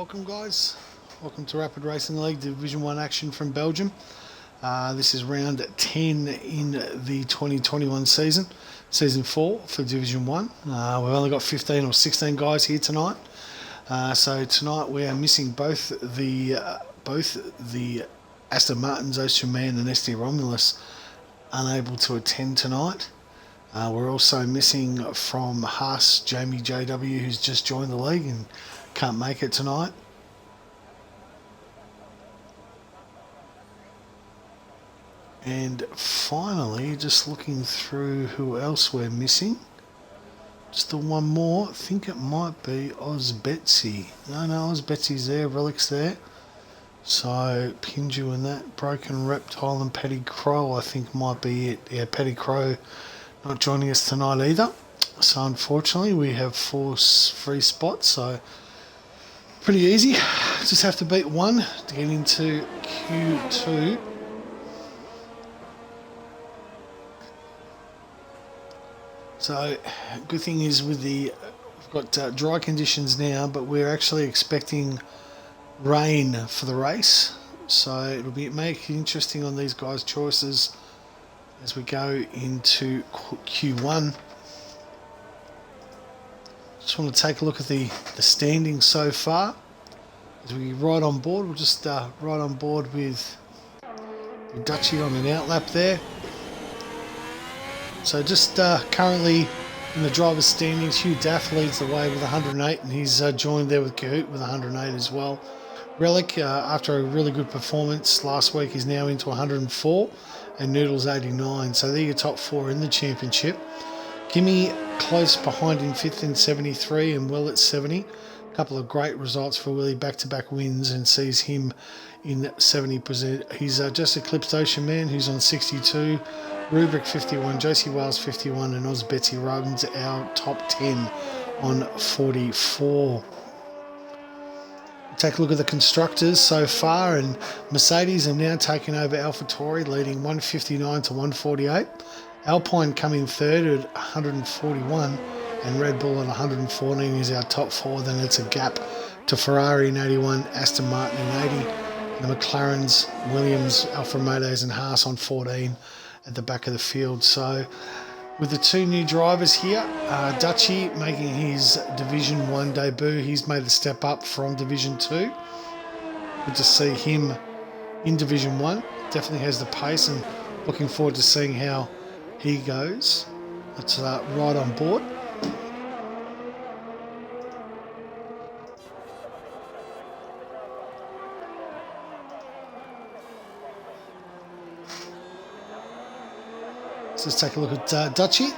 Welcome guys, welcome to Rapid Racing League Division 1 action from Belgium. This is round 10 in the 2021 season 4 for Division 1. We've only got 15 or 16 guys here tonight. So tonight we are missing both the Aston Martins, Ocean and ST Romulus unable to attend tonight. We're also missing from Haas, Jamie JW, who's just joined the league and can't make it tonight. And finally, just looking through who else we're missing. Just the one more. I think it might be Oz Betsy. No, Oz Betsy's there. Relic's there. So Pinju and that. Broken Reptile and Petty Crow I think might be it. Yeah, Petty Crow not joining us tonight either. So unfortunately we have 4 free spots. So pretty easy. Just have to beat 1 to get into Q2. So good thing is we've got dry conditions now, but we're actually expecting rain for the race. So it'll make it interesting on these guys' choices as we go into Q1. Just want to take a look at the standings so far. As we ride on board, we'll just ride on board with Dutchie on an outlap there. So just currently in the driver's standings, Hugh Daff leads the way with 108, and he's joined there with Kahoot with 108 as well. Relic, after a really good performance last week, is now into 104, and Noodles 89. So they're your top 4 in the championship. Gimme close behind in 5th in 73, and Will at 70. A couple of great results for Willie, back-to-back wins, and sees him in 70%. He's just eclipsed Ocean Man, who's on 62. Rubric 51, Josie Wales 51, and Oz Betsy runs our top 10 on 44. Take a look at the constructors so far, and Mercedes have now taken over AlphaTauri, leading 159 to 148. Alpine coming third at 141, and Red Bull at 114 is our top 4. Then it's a gap to Ferrari in 81, Aston Martin in 80, the McLarens, Williams, Alfa Romeos and Haas on 14 at the back of the field. So with the 2 new drivers here, Dutchie making his Division 1 debut. He's made a step up from Division 2. Good to see him in Division 1. Definitely has the pace, and looking forward to seeing how he goes. Let's ride on board. Let's take a look at Dutchie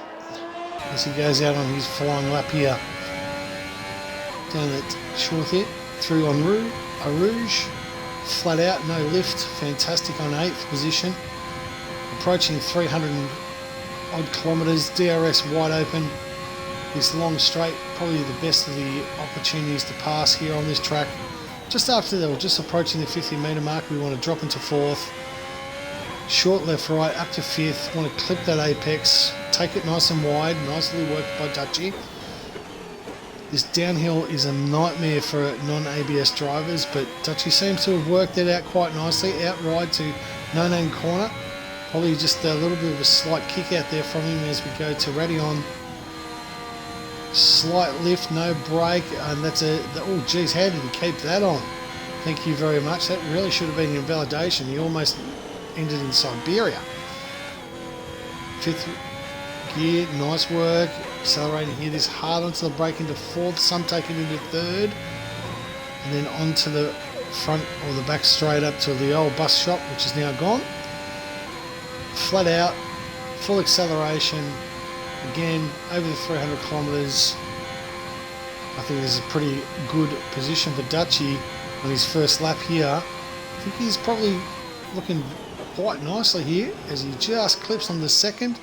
as he goes out on his flying lap here. Down that short hit, through on Rouge, flat out, no lift, fantastic on 8th position. Approaching 300 odd kilometres, DRS wide open. This long straight, probably the best of the opportunities to pass here on this track. Just after they were just approaching the 50 metre mark, we want to drop into 4th. Short left right up to 5th, want to clip that apex, take it nice and wide, nicely worked by Dutchie. This downhill is a nightmare for non-ABS drivers, but Dutchie seems to have worked it out quite nicely. Outride to no-name corner, probably just a little bit of a slight kick out there from him as we go to Radion. Slight lift, no brake, and that's oh geez, how did he keep that on? Thank you very much. That really should have been invalidation. He almost ended in Siberia. 5th gear, nice work. Accelerating here, this hard onto the brake into 4th, some take it into 3rd, and then onto the front or the back straight up to the old bus shop, which is now gone. Flat out, full acceleration, again over the 300 kilometres. I think this is a pretty good position for Dutchie on his first lap here. I think he's probably looking quite nicely here as he just clips on the second.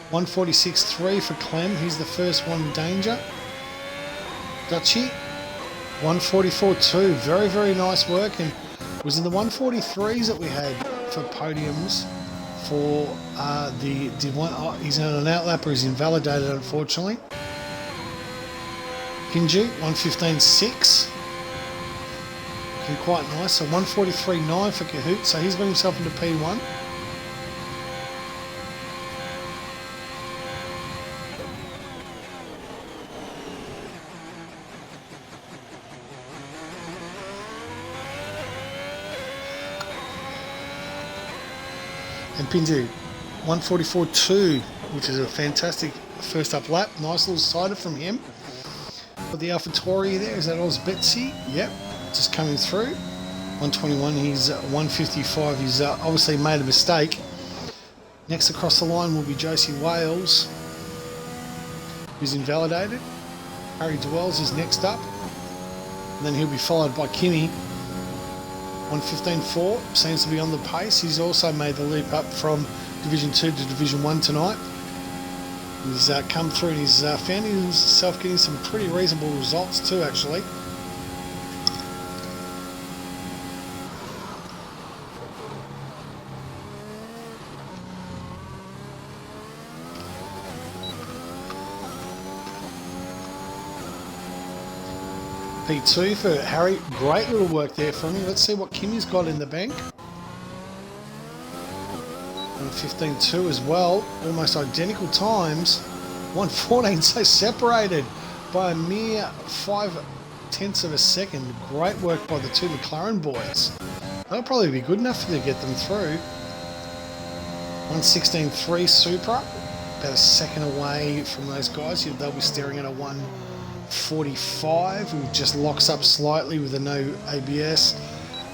146.3 for Clem. He's the first one in danger. Dutchie 144.2. Very, very nice work, and it was in the 143s that we had for podiums for the D1. He's on an outlapper. He's invalidated, unfortunately. Kinju 115.6. looking quite nice. So 1:43.9 for Kahoot. So he's got himself into P1. And Pinju 1:44.2, which is a fantastic first up lap. Nice little sider from him. Got the AlphaTauri there. Is that Aus Betsy? Yep, just coming through. 1:21. He's 1:55. He's obviously made a mistake. Next across the line will be Josie Wales, who's invalidated. Harry Dwells is next up, and then he'll be followed by Kimmy. 1:15.4 seems to be on the pace. He's also made the leap up from Division 2 to Division 1 tonight. He's come through and he's found himself getting some pretty reasonable results too, actually. P2 for Harry. Great little work there from him. Let's see what Kimmy's got in the bank. And 15.2 as well. Almost identical times. 1:14, so separated by a mere 0.5 of a second. Great work by the two McLaren boys. That'll probably be good enough to get them through. 1:16.3 Supra. About a second away from those guys. They'll be staring at a 1:45, who just locks up slightly with a no ABS.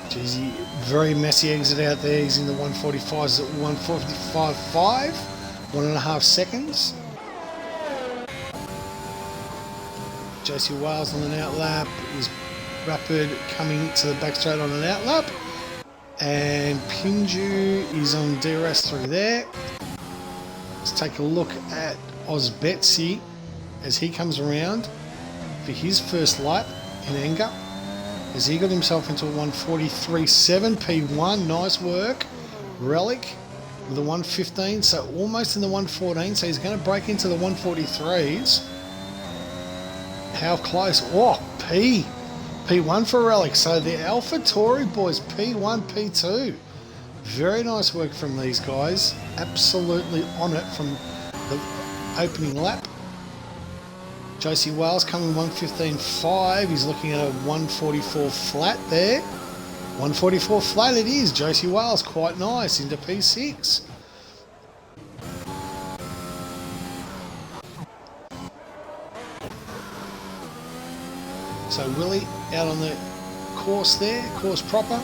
Jeez, very messy exit out there. He's in the 1:45s at 1:45.5, 1.5 seconds. Josie Wales on an outlap is rapid coming to the back straight on an outlap, and Pinju is on DRS through there. Let's take a look at Aus Betsy as he comes around for his first lap in anger, as he got himself into a 1:43.7 P1. Nice work. Relic with a 1:15, so almost in the 1:14, so he's going to break into the 1:43s. How close? Oh, P1 for Relic. So the AlphaTauri boys, P1, P2. Very nice work from these guys. Absolutely on it from the opening lap. Josie Wales coming 1:15.5. He's looking at a 1:44 flat there. 1:44 flat it is. Josie Wales, quite nice, into P6. So Willie out on the course there, course proper,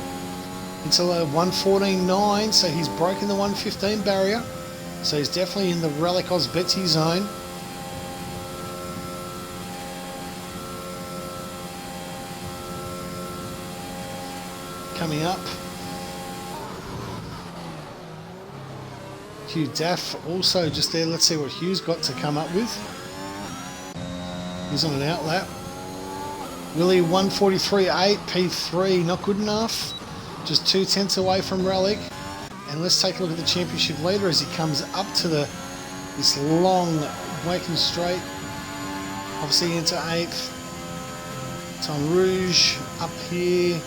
until a 1:14.9. So he's broken the 1:15 barrier. So he's definitely in the Relic Aus Betsy zone. Coming up, Hugh Daff also just there. Let's see what Hugh's got to come up with. He's on an outlap. Willie 1:43.8, P3, not good enough. Just 2/10 away from Relic. And let's take a look at the championship leader as he comes up to this long Waking Straight. Obviously into 8th. Tom Rouge up here.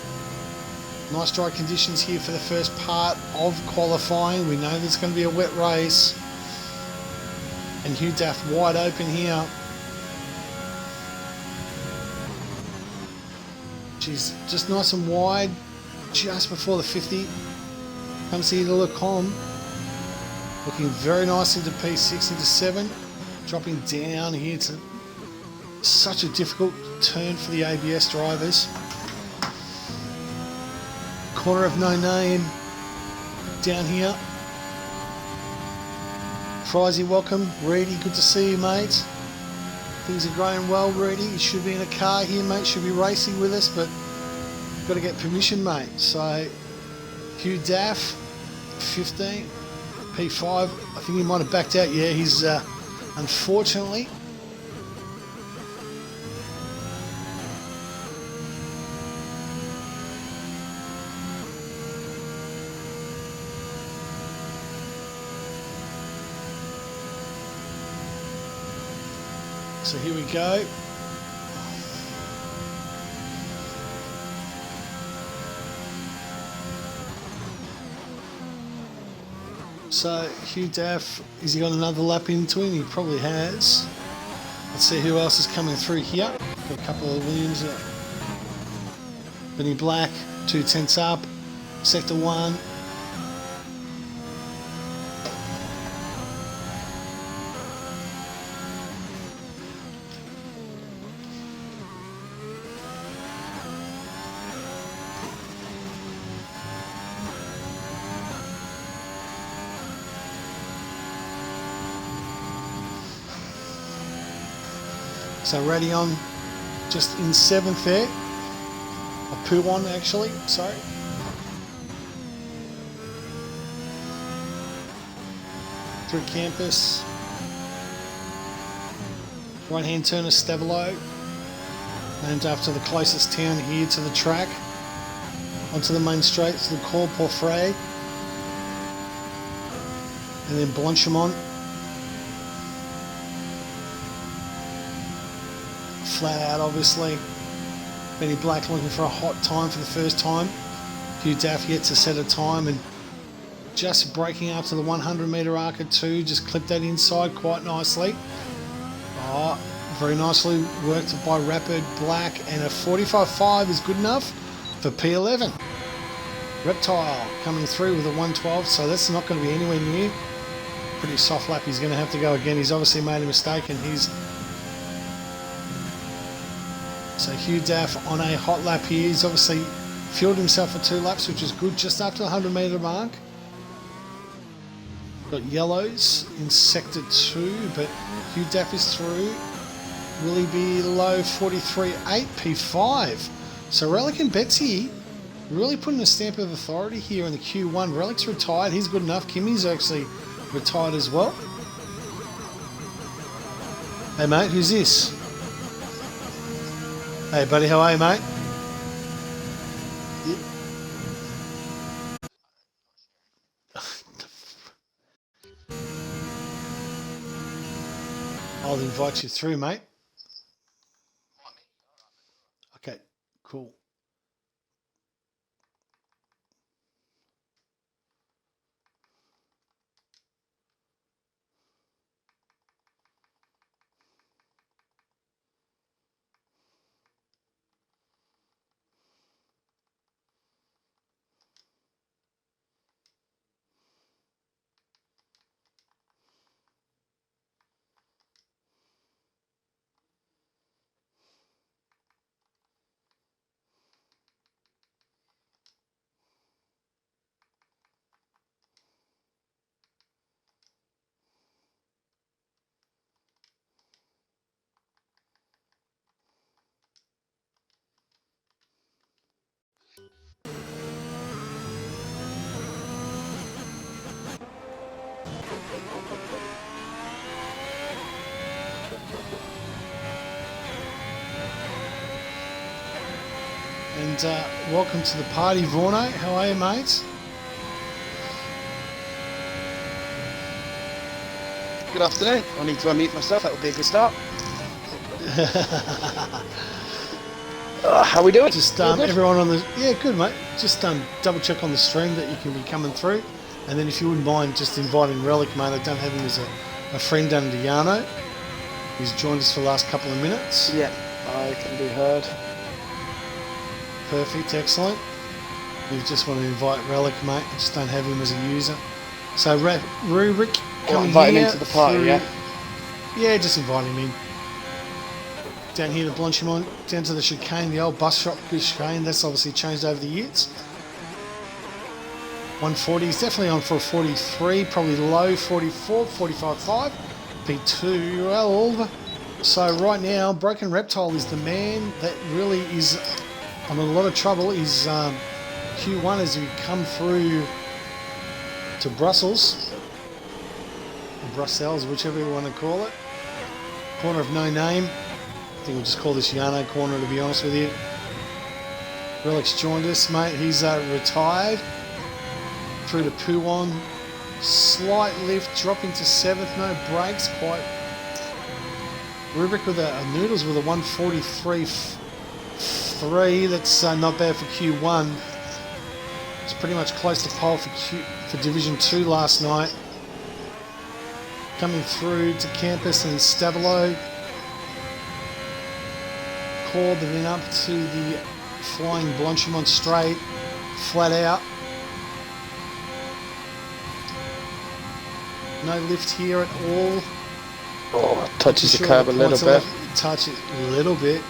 Nice dry conditions here for the first part of qualifying. We know there's going to be a wet race. And Hugh Daff wide open here. She's just nice and wide, just before the 50. Comes here to Lecom. Looking very nice into P6, into 7. Dropping down here to such a difficult turn for the ABS drivers. Corner of no name down here. Frizy, welcome. Reedy, good to see you, mate. Things are going well, Reedy. You should be in a car here, mate. Should be racing with us, but got to get permission, mate. So Hugh Daff, 15, P5. I think he might have backed out. Yeah, he's unfortunately. So here we go. So Hugh Daff, has he got another lap into him? He probably has. Let's see who else is coming through here. Got a couple of Williams. Benny Black, 2 tenths up. Sector 1. So Radion just in 7th there. A Puon actually, sorry. Through campus. Right hand turner Stavelo. Named after the closest town here to the track. Onto the main straight to the Cor Porfray. And then Blanchimont. Flat out, obviously. Benny Black looking for a hot time for the first time. Hugh Daff yet to set a time and just breaking up to the 100 metre arc at 2. Just clipped that inside quite nicely. Oh, very nicely worked by Rapid Black, and a 45.5 is good enough for P11. Reptile coming through with a 112, so that's not going to be anywhere near. Pretty soft lap. He's going to have to go again. He's obviously made a mistake, and he's... So Hugh Daff on a hot lap here. He's obviously fueled himself for 2 laps, which is good, just after the 100 metre mark. Got yellows in sector 2, but Hugh Daff is through. Will he be low 43.8 P5? So Relic and Betsy really putting a stamp of authority here in the Q1. Relic's retired, he's good enough. Kimmy's actually retired as well. Hey mate, who's this? Hey buddy, how are you, mate? I'll invite you through, mate. Okay, cool. And welcome to the party, Vorno. How are you, mate? Good afternoon. I need to unmute myself. That would be a good start. How are we doing? Just everyone on the... Yeah, good, mate. Just double check on the stream that you can be coming through. And then if you wouldn't mind just inviting Relic, mate. I don't have him as a friend under Yano. He's joined us for the last couple of minutes. Yeah, I can be heard. Perfect, excellent. We just want to invite Relic, mate. I just don't have him as a user. So Rubric coming invite here him into the party, yeah? Yeah, just invite him in. Down here to Blanchimont, down to the chicane, the old bus shop chicane. That's obviously changed over the years. 140, he's definitely on for a 43, probably low 44, 45.5. P12. So right now, Broken Reptile is the man that really is I'm in a lot of trouble. Is Q1 as we come through to Brussels, or Brussels, whichever you want to call it. Corner of no name. I think we'll just call this Yano corner, to be honest with you. Relic's joined us, mate. He's retired. Through to Puon. Slight lift, dropping to 7th. No brakes, quite. Rubric with a Noodles with a 143.3. That's not bad for Q1. It's pretty much close to pole for Division 2 last night. coming through to Campus and Stavilo. Cord then up to the flying Blanchimont straight, flat out. No lift here at all. Oh, touches the curb a little bit. Touch it a little bit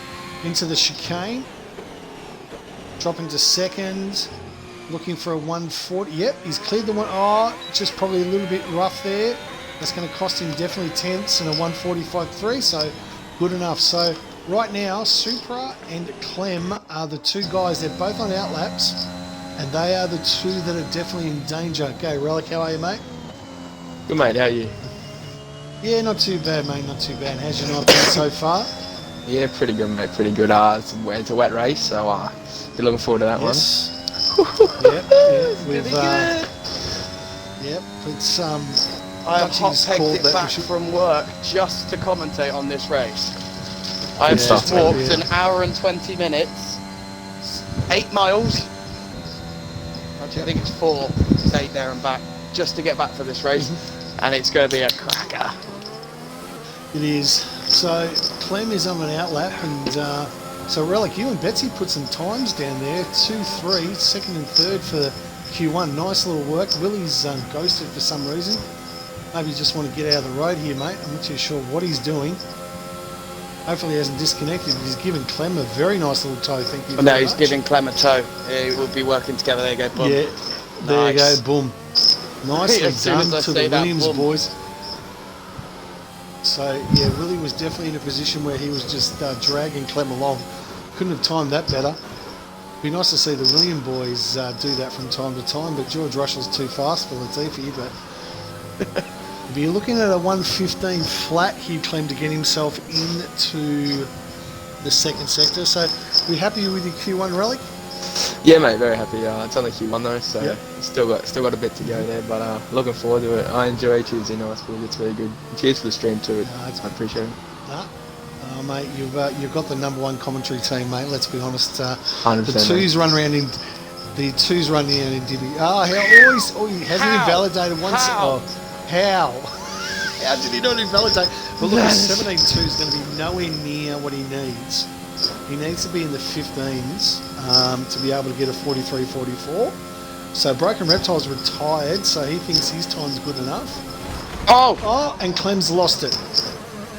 into the chicane. Dropping to second. Looking for a 140. Yep, he's cleared the one. Oh, just probably a little bit rough there. That's going to cost him definitely tenths and a 145.3. So good enough. So right now, Supra and Clem are the two guys. They're both on outlaps, and they are the two that are definitely in danger. Okay, Relic, how are you, mate? Good, mate. How are you? Yeah, not too bad, mate. Not too bad. How's your night been so far? Yeah, pretty good, mate. Pretty good. It's a wet race, so be looking forward to that one. Yep. It's I have hot-pegged it back from work just to commentate on this race. I have just walked an hour and 20 minutes, 8 miles. Actually, I think it's 4 to 8 there and back, just to get back for this race, and it's going to be a cracker. It is. So Clem is on an outlap, and so Relic, you and Betsy put some times down there. 2-3, second and third for Q1. Nice little work. Willie's ghosted for some reason. Maybe you just want to get out of the road here, mate. I'm not too sure what he's doing. Hopefully he hasn't disconnected. He's given Clem a very nice little toe. Thank you very No, he's much. giving Clem a toe. Yeah, we'll be working together. There you go, boom. Yeah, there you go, boom. Nicely As soon as done I to say the that, Williams boom. boys. So, yeah, Willie was definitely in a position where he was just dragging Clem along. Couldn't have timed that better. Be nice to see the William boys do that from time to time, but George Russell's too fast for Latifi. But if you're looking at a 115 flat here, Clem, to get himself into the second sector. So, we happy with your Q1 Relic? Yeah, mate, very happy. It's only Q1 though, so Yep. still got a bit to go there, but looking forward to it. I enjoy Tuesday night school. It's very good. Cheers for the stream too. I appreciate it. Mate, you've got the number one commentary team, mate. Let's be honest. 100%, The twos run around in Divi. Oh, he hasn't invalidated once. How? How? How did he not invalidate? But look, 17.2 is going to be nowhere near what he needs. He needs to be in the 15s to be able to get a 43.44. So Broken Reptile's retired, so he thinks his time's good enough. Oh, and Clem's lost it.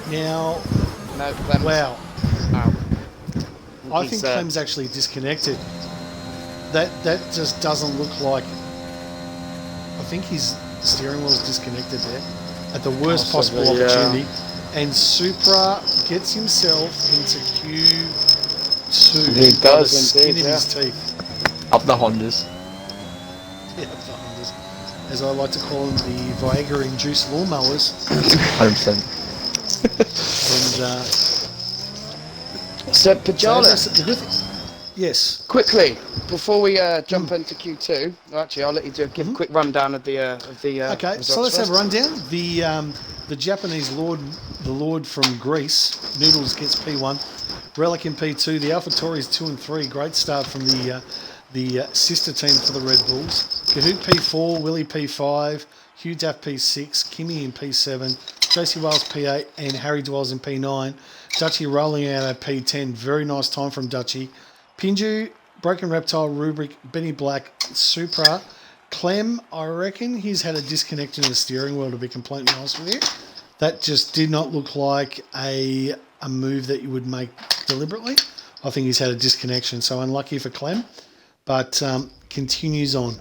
Now, no, Clem's. wow. I think He's, Clem's actually disconnected. That just doesn't look like... I think his steering wheel's disconnected there at the worst possible opportunity. And Supra gets himself into Q2. He does the skin indeed, in his teeth. Up the Hondas. Yeah, up the Hondas. As I like to call them, the Viagra-induced lawnmowers. 100%. And so, Pajala, yes. quickly, before we jump into Q2, actually, I'll let you give a quick rundown of the Okay, so let's have a rundown. The Japanese lord, the Lord from Greece, Noodles gets P1, Relic in P2, the Alpha Tories 2 and 3, great start from the sister team for the Red Bulls. Kahoot P4, Willie P5, Hugh Daff P6, Kimmy in P7, JC Wales P8, and Harry Dwells in P9. Dutchy rolling out a P10, very nice time from Dutchy. Pinju, Broken Reptile, Rubric, Benny Black, Supra. Clem, I reckon he's had a disconnect in the steering wheel, to be completely honest with you. That just did not look like a move that you would make deliberately. I think he's had a disconnection, so unlucky for Clem, but continues on.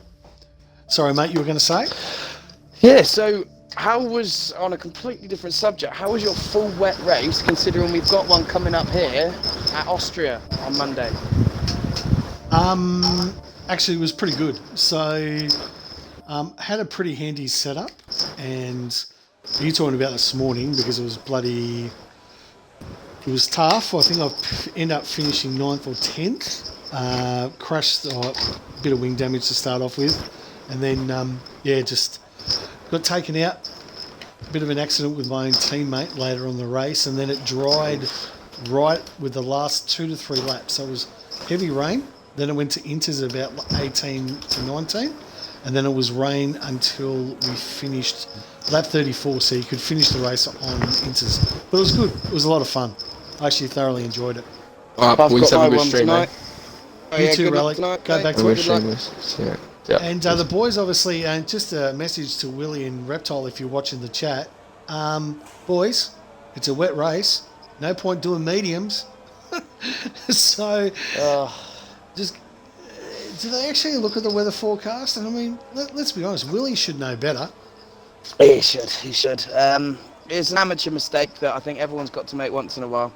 Sorry, mate, you were going to say? Yeah, so how was, on a completely different subject, how was your full wet race, considering we've got one coming up here at Austria on Monday? Actually, it was pretty good. So, had a pretty handy setup, and you talking about this morning because it was it was tough. I think I ended up finishing 9th or 10th. Crashed a bit of wing damage to start off with, and then just got taken out. A bit of an accident with my own teammate later on the race, and then it dried right with the last 2 to 3 laps. So it was heavy rain. Then it went to inters about 18 to 19, and then it was rain until we finished lap 34, so you could finish the race on inters. But it was good. It was a lot of fun. I actually thoroughly enjoyed it. All right, boys, have a good stream, mate. You too, Relic. Go back to it. Yeah. And the boys, obviously, and just a message to Willie and Reptile if you're watching the chat. Boys, it's a wet race. No point doing mediums. So, just do they actually look at the weather forecast? And I mean, let's be honest, Willie should know better. He should. It's an amateur mistake that I think everyone's got to make once in a while.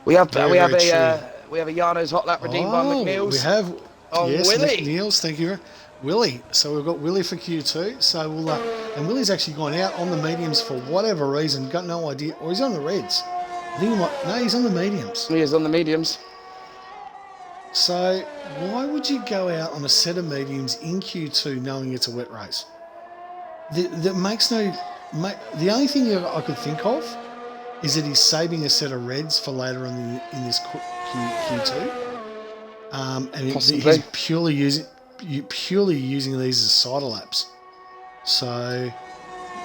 We have a Yano's hot lap redeemed by McNeil's. We have Willie. McNeil's, thank you. Willie. So we've got Willie for Q2. So we'll and Willie's actually gone out on the mediums for whatever reason, got no idea, or he's on the reds. I think he's on the mediums. He is on the mediums. So why would you go out on a set of mediums in Q2 knowing it's a wet race? That makes no. The only thing I could think of is that he's saving a set of reds for later on in this Q2, and he's purely using these as cider laps. So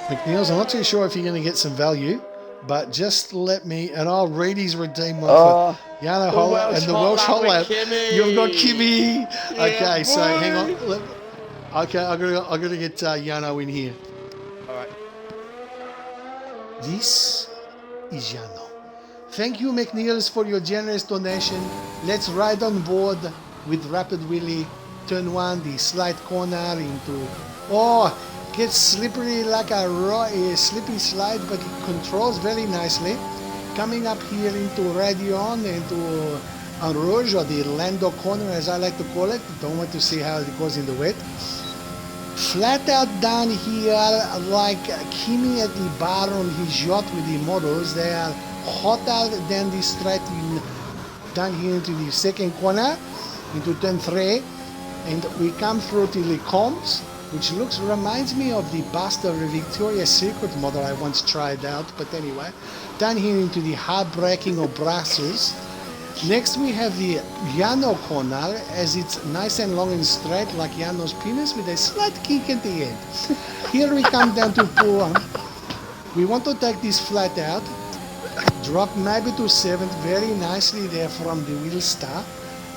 McNeil's, I'm not too sure if you're going to get some value, but just let me, and I'll read his redeem one for Yano Holla and the Welsh Hot Lap. You've got Kimmy. Yeah, okay, so hang on. Okay, I got to get Yano in here. All right. This is Yano. Thank you, McNeil's, for your generous donation. Let's ride on board with Rapid Willie. Turn 1, the slight corner into... gets slippery like a slippy slide, but it controls very nicely. Coming up here into Radion, into Rouge, or the Lando corner, as I like to call it. Don't want to see how it goes in the wet. Flat out down here, like Kimi at the bar on his yacht with the models, they are hotter than the straight down here into the second corner, into turn 3, and we come through to the Combs, which reminds me of the Buster Victoria's Secret model I once tried out, but anyway, down here into the heartbreaking of Brussels. Next we have the Yano corner, as it's nice and long and straight like Yano's penis with a slight kick at the end. Here we come down to pull 1. We want to take this flat out, drop maybe to 7th, very nicely there from the wheel star.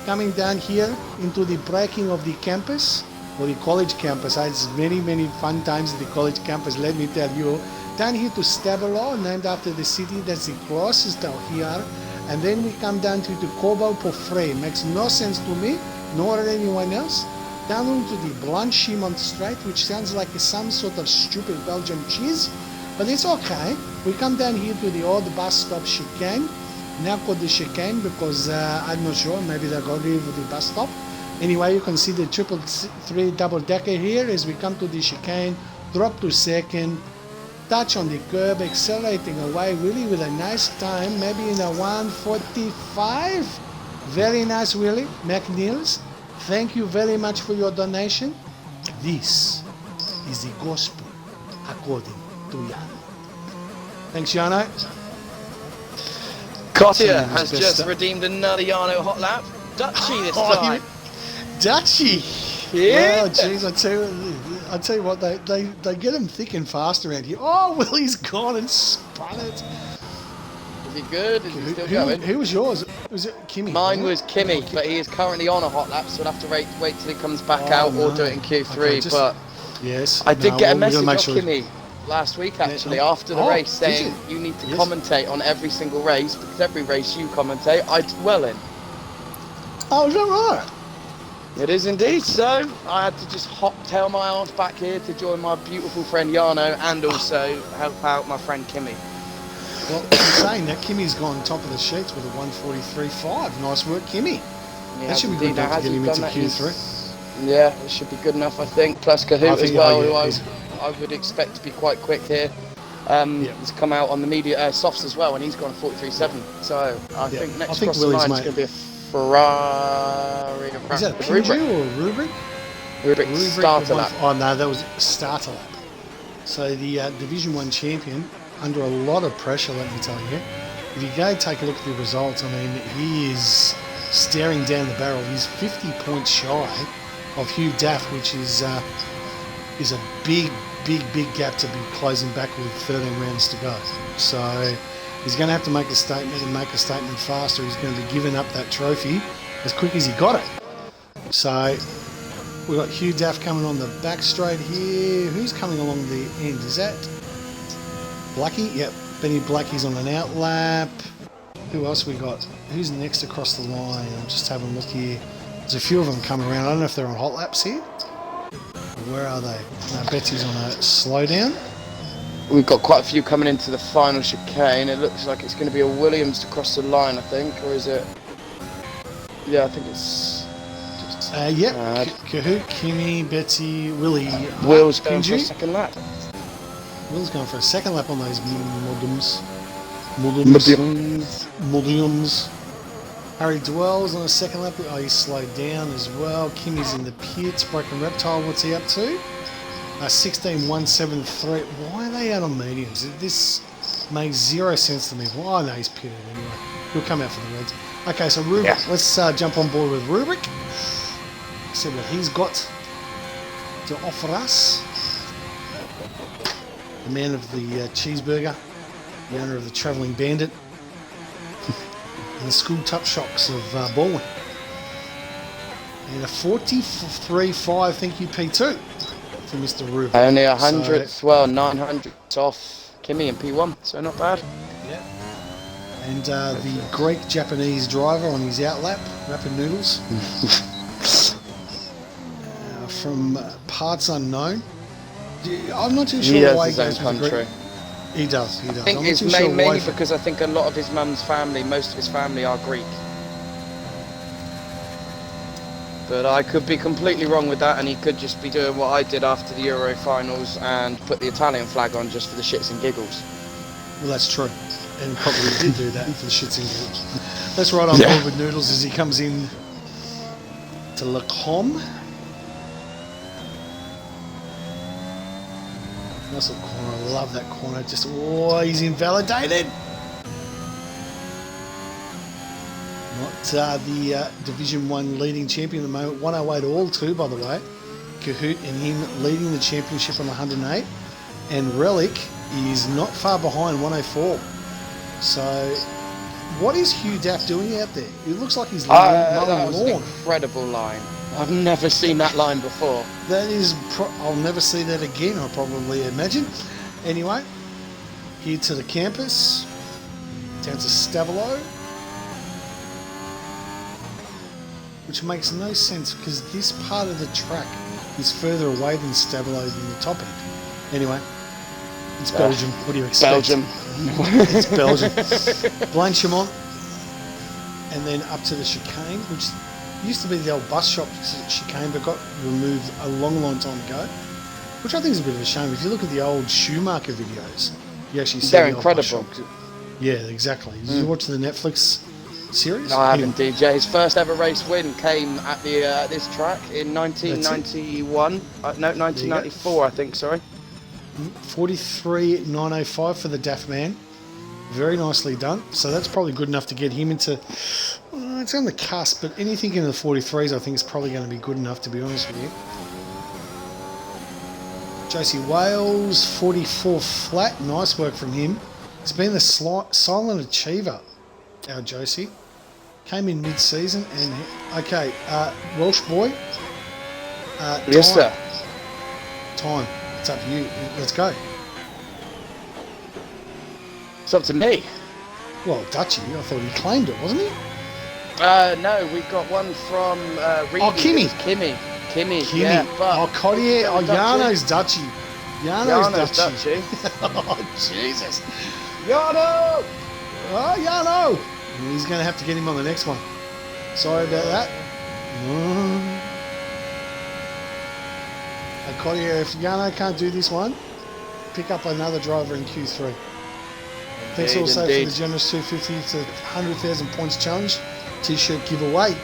Coming down here into the braking of the campus, or the college campus. I had many fun times at the college campus, let me tell you. Down here to Stabilo, named after the city that's the closest out here. And then we come down to the Cobalt Pofre. Makes no sense to me, nor anyone else. Down into the Blanchimont Strait, which sounds like some sort of stupid Belgian cheese, but it's okay. We come down here to the old bus stop chicane, now called the chicane because I'm not sure, maybe they got rid of the bus stop. Anyway, you can see the 333 double decker here as we come to the chicane, drop to 2nd, touch on the curb, accelerating away really with a nice time, maybe in a 1:45. Very nice, Willie. McNeil's, thank you very much for your donation. This is the gospel according to Yano. Thanks, Yano. Kotia has just redeemed another Yano hot lap. Dutchy this time. Dutchy. Yeah. Well, jeez, I tell you what, they get him thick and fast around here. Oh, Willie's gone and spun it. Is he good? Is he still going? Who was yours? Was it Kimmy? Mine was Kimmy, but he is currently on a hot lap, so we'll have to wait till he comes back out or do it in Q3. Okay, but yes, I did get a message off Kimmy last week actually after the race saying you need to commentate on every single race because every race you commentate I do well in. Oh, is that right? It is indeed. So I had to just tail my ass back here to join my beautiful friend Yano and also help out my friend Kimmy. Well, I'm saying that Kimmy's gone top of the sheets with a 1:43.5. Nice work, Kimmy. Yeah, that should be good enough to get him into Q3. Yeah, it should be good enough, I think. Plus Kahoot as well, who I would expect to be quite quick here. He's come out on the media softs as well, and he's gone 43.7. So I think next cross the line is going to be a Ferrari. Is that Rubric or Rubric? Rubric starter lap. Oh no, that was starter lap. So the Division 1 champion, under a lot of pressure, let me tell you. If you go take a look at the results, I mean, he is staring down the barrel. He's 50 points shy of Hugh Daff, which is a big big gap to be closing back with 13 rounds to go. So he's going to have to make a statement and make a statement faster. He's going to be giving up that trophy as quick as he got it. So we've got Hugh Daff coming on the back straight here. Who's coming along the end? Is that Blackie? Yep, Benny Blackie's on an outlap. Who else we got? Who's next across the line? I'm just having a look here. There's a few of them coming around. I don't know if they're on hot laps here. Where are they? No, Betsy's on a slowdown. We've got quite a few coming into the final chicane. It looks like it's going to be a Williams to cross the line, I think, or is it? Yeah, I think it's. Yep. Kahoot, Kimmy, Betsy, Willie. Will's going for a second lap. Will's going for a second lap on those modums. Harry Dwell's on a second lap. Oh, he's slowed down as well. Kimmy's in the pits. Broken Reptile, what's he up to? 16.173. Why are they out on mediums? This makes zero sense to me. Well, I know he's pitted anyway. He'll come out for the Reds. Okay, so Rubric. Yeah. Let's jump on board with Rubric. See what he's got to offer us. The man of the cheeseburger. The owner of the Travelling Bandit. And the School Top Shocks of Baldwin. And a 43.5, thank you, P2, for Mr. Ruben. Only 100th, well, 900th off Kimmy and P1, so not bad. Yeah. And the Greek-Japanese driver on his outlap, Rapid Noodles. From parts unknown. I'm not too sure why he goes with the Greek. He does. I think it's mainly because I think a lot of his mum's family, most of his family are Greek. But I could be completely wrong with that, and he could just be doing what I did after the Euro finals and put the Italian flag on just for the shits and giggles. Well, that's true. And probably did do that for the shits and giggles. Let's ride on board with Noodles as he comes in to Le Com. Nice little corner. I love that corner. Just, oh, he's invalidated. Not the Division 1 leading champion at the moment. 108 all too, by the way. Kahoot and him leading the championship on 108. And Relic is not far behind, 104. So, what is Hugh Daff doing out there? It looks like he's mowing the lawn. An incredible line. I've never seen that line before. That is, I'll never see that again, I probably imagine. Anyway, here to the campus, down to Stavelo, which makes no sense because this part of the track is further away than Stavelo than the top end. Anyway, it's Belgium. What do you expect? Belgium. It's Belgium. Blanchimont, and then up to the chicane, which used to be the old bus shop chicane, but got removed a long time ago, which I think is a bit of a shame. If you look at the old Schumacher videos, you actually see they're the incredible. Old bus shop. Yeah, exactly. Did you watch the Netflix series? No, I haven't, DJ. His first ever race win came at the this track in 1991. No, 1994, I think. Sorry. 43.905 for the Daft Man. Very nicely done. So that's probably good enough to get him into... it's on the cusp, but anything in the 43s I think is probably going to be good enough, to be honest with you. Josie Wales, 44 flat. Nice work from him. He's been the silent achiever, our Josie. Came in mid-season and... Okay, Welsh boy. Yes, sir. Time. It's up to you. Let's go. It's up to me. Well, Dutchy, I thought he claimed it, wasn't he? No, we got one from Reedy. Oh, Kimmy. Kimmy. Yeah, but Collier. Oh, Jarno's Dutchy. Jarno's Dutchy. Oh, Jesus. Jarno! Oh, Jarno. He's going to have to get him on the next one. Sorry about that. Hey, Collier, if Jarno can't do this one, pick up another driver in Q3. Thanks also for the generous 250 to 100,000 points challenge t-shirt giveaway.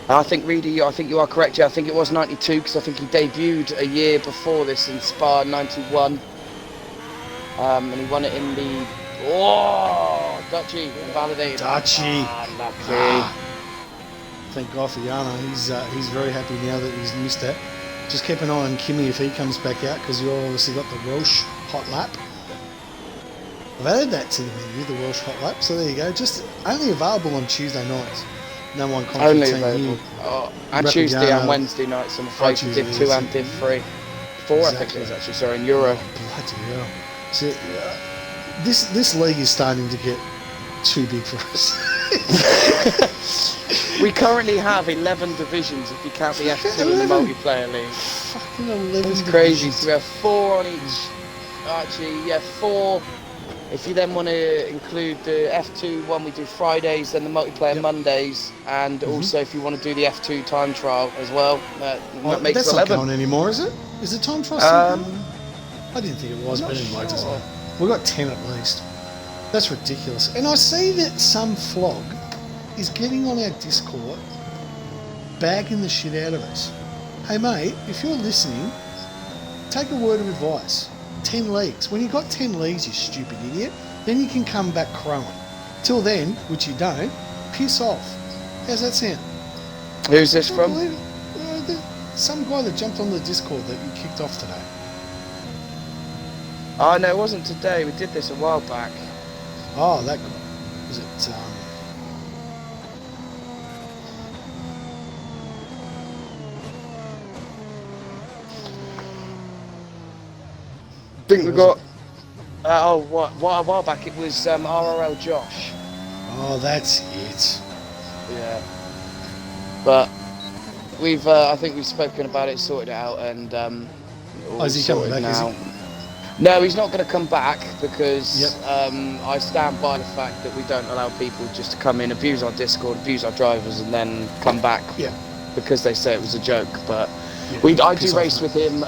I think, Reedy, I think you are correct. Yeah, I think it was 92 because I think he debuted a year before this in Spa 91. And he won it in the... Oh, Dutchy, invalidated. Dutchy. Lucky. Thank God for Jarno. He's very happy now that he's missed that. Just keep an eye on Kimmy if he comes back out, because you obviously got the Welsh hot lap. I've added that to the menu, the Welsh hot lap. So there you go. Just only available on Tuesday nights. No one only available. And Tuesday and Wednesday nights, I'm afraid. Div 2 and Div 3. 4, exactly. I think it is actually, sorry, in Euro. Bloody hell. So, this league is starting to get too big for us. We currently have 11 divisions if you count the F2 in the multiplayer league. Fucking 11 It's crazy. So we have 4 on each. Actually, yeah, 4. If you then want to include the F2 one, we do Fridays, then the multiplayer Mondays, and also if you want to do the F2 time trial as well, that makes that's 11. That's not going anymore, is it? Is the time trial still going? I didn't think it was, but anyway, it doesn't matter. We've got 10 at least. That's ridiculous. And I see that some flog is getting on our Discord, bagging the shit out of us. Hey mate, if you're listening, take a word of advice. 10 leagues. When you've got 10 leagues, you stupid idiot, then you can come back crowing. Till then, which you don't, piss off. How's that sound? Who's this from? Some guy that jumped on the Discord that you kicked off today. Oh no, it wasn't today. We did this a while back. Oh, that guy. Was it... I think we got. A while back it was RRL Josh. Oh, that's it. Yeah. But we've, I think we've spoken about it, sorted it out, and is he coming back? Now. No, he's not going to come back because I stand by the fact that we don't allow people just to come in, abuse our Discord, abuse our drivers, and then come back. Yeah. Because they say it was a joke, but. Yeah, I do race with him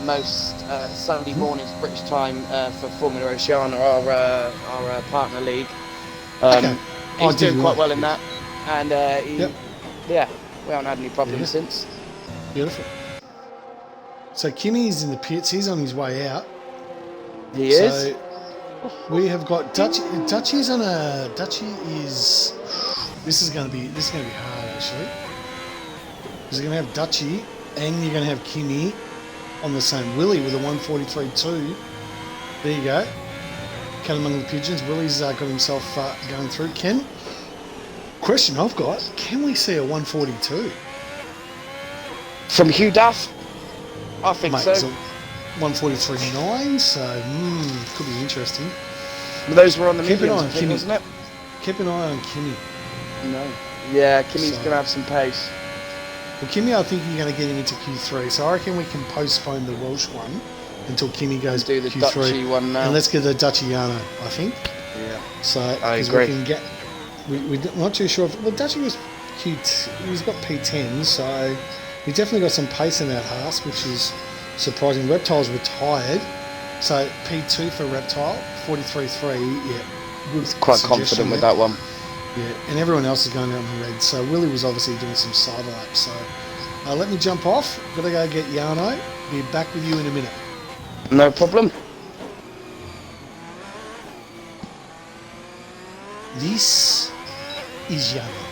most Sunday mornings, British time, for Formula Oceania, our partner league. He's doing quite well in that, and yeah, we haven't had any problems since. Beautiful. So Kimmy's in the pits. He's on his way out. He is. We have got Dutchy. Dutchy's on a. Dutchy is. This is going to be hard actually. Because you're going to have Dutchy. And you're going to have Kimmy on the same. Willie with a 143.2. There you go. Cat among the pigeons. Willie's got himself going through. Question I've got, can we see a 142? From Hugh Duff? I think so. 143.9, so could be interesting. But those were on the mediums, I think, wasn't it? Keep an eye on Kimmy. No. Yeah, Kimmy's going to have some pace. Well, Kimmy, I think you're going to get him into Q3, so I reckon we can postpone the Welsh one until Kimmy goes do the Q3. Dutchy one now. And let's get the Dutchiano, I think. Yeah. So I agree. We can get. We're not too sure. Dutchy was he's got P10, so he definitely got some pace in that Haas, which is surprising. Reptile's retired, so P2 for Reptile, 43.3. Yeah, good. Quite confident with that one. Yeah, and everyone else is going out in the red. So Willie was obviously doing some side laps. So let me jump off. Got to go get Yarno. Be back with you in a minute. No problem. This is Yarno.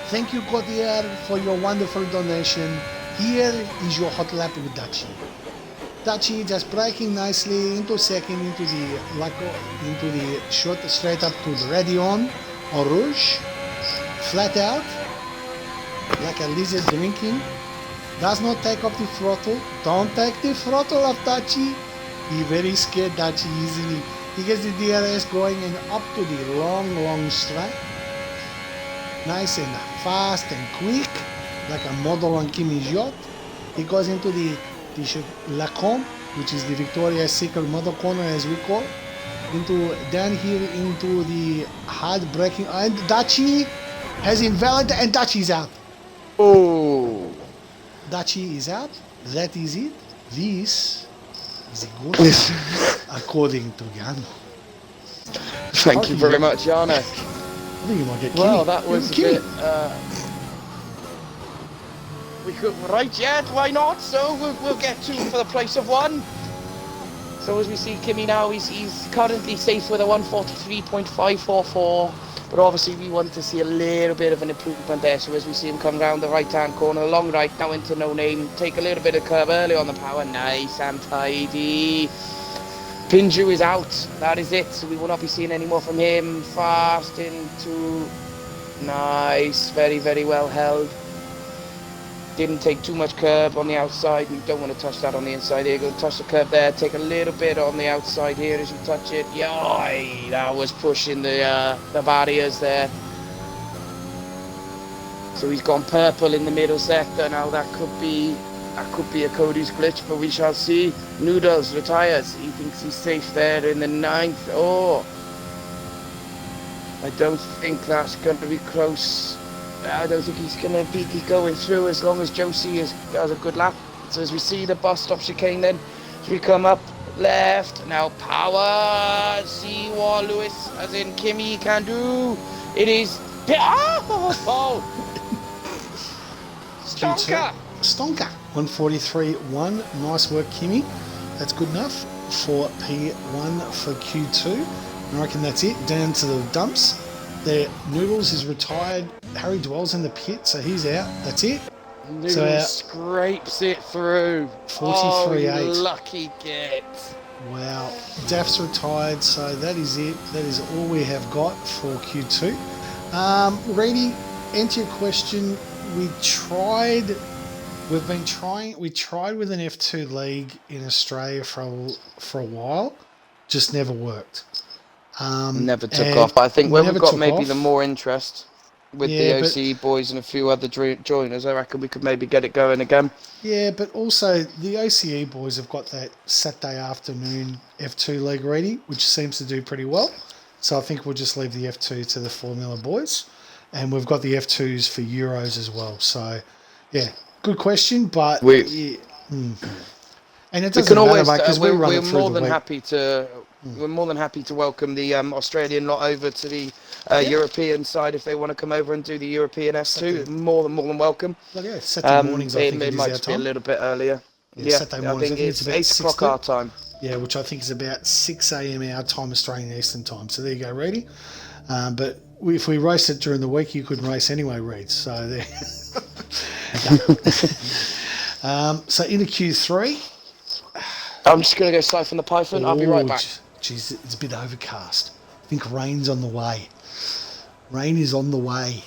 Thank you, Gautier, for your wonderful donation. Here is your hot lap with Dutchy. Dutchy just braking nicely into second, into the short straight up to the ready on. En rouge, flat out, like a lizard drinking, does not take up the throttle, don't take the throttle of Dutchy, he very scared Dutchy easily, he gets the DRS going and up to the long straight, nice and fast and quick, like a model on Kimmy's yacht, he goes into the Lacombe, which is the Victoria's Secret Model Corner as we call it, down here into the hard braking, and Dutchy has invalid and Dutchy's out. Oh, Dutchy is out. That is it. This is a good according to Jan. Thank you very much, Jana. I think you might get Well, that was a bit. We could why not? So we'll get 2 for the price of 1. So as we see Kimmy now, he's currently safe with a 143.544. But obviously we want to see a little bit of an improvement there. So as we see him come round the right-hand corner, long right, now into no name, take a little bit of curve early on the power, nice and tidy. Pinju is out, that is it. So we will not be seeing any more from him. Fast into, nice, very, very well held. Didn't take too much curb on the outside. You don't want to touch that on the inside here. Go touch the curb there. Take a little bit on the outside here as you touch it. Yoy, that was pushing the barriers there. So he's gone purple in the middle sector. Now that could be a Cody's glitch, but we shall see. Noodles retires. He thinks he's safe there in the 9th. Oh, I don't think that's going to be close. I don't think he's going to be going through as long as Josie has a good lap. So as we see the bus stop chicane then, as we come up left, now power, see what Lewis, as in Kimi can do. It is, oh! Stonker! 143.1, nice work Kimi. That's good enough for P1 for Q2. I reckon that's it, down to the dumps. There, Noodles is retired. Harry Dwell's in the pit, so he's out. That's it. Noodles so scrapes it through. 43.8. Oh, lucky get. Wow. Daff's retired, so that is it. That is all we have got for Q2. Reedy, answer your question. We tried with an F2 league in Australia for a while. Just never worked. Never took off, but I think when we've got maybe the more interest with the OCE boys and a few other joiners, I reckon we could maybe get it going again. Yeah, but also the OCE boys have got that Saturday afternoon F2 league ready, which seems to do pretty well. So I think we'll just leave the F2 to the Formula boys. And we've got the F2s for Euros as well. So, yeah, good question, but... And it doesn't matter, mate, because we're more than happy to... We're more than happy to welcome the Australian lot over to the European side if they want to come over and do the European F2. More than welcome. Well, yeah, Saturday mornings, I think it might just be a little bit earlier. Yeah, Saturday mornings, I think it's about 8 o'clock our time. Yeah, which I think is about 6 a.m. our time, Australian Eastern time. So there you go, Reedy. But if we race it during the week, you couldn't race anyway, Reed. So there. So into Q3. I'm just going to go siphon the Python. I'll be right back. Jeez, it's a bit overcast. I think rain's on the way. Rain is on the way.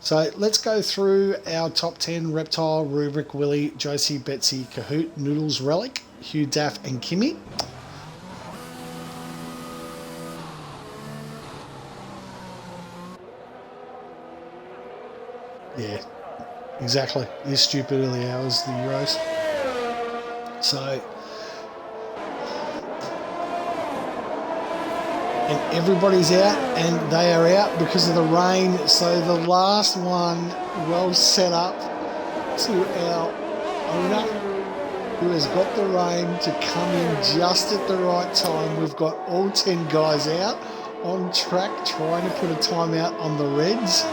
So let's go through our top 10. Reptile, Rubric, Willie, Josie, Betsy, Kahoot, Noodles, Relic, Hugh, Daff and Kimmy. Yeah, exactly. These stupid early hours, the Euros. So... and everybody's out, and they are out because of the rain. So the last one, well set up to our owner, who has got the rain to come in just at the right time. We've got all 10 guys out on track trying to put a time out on the Reds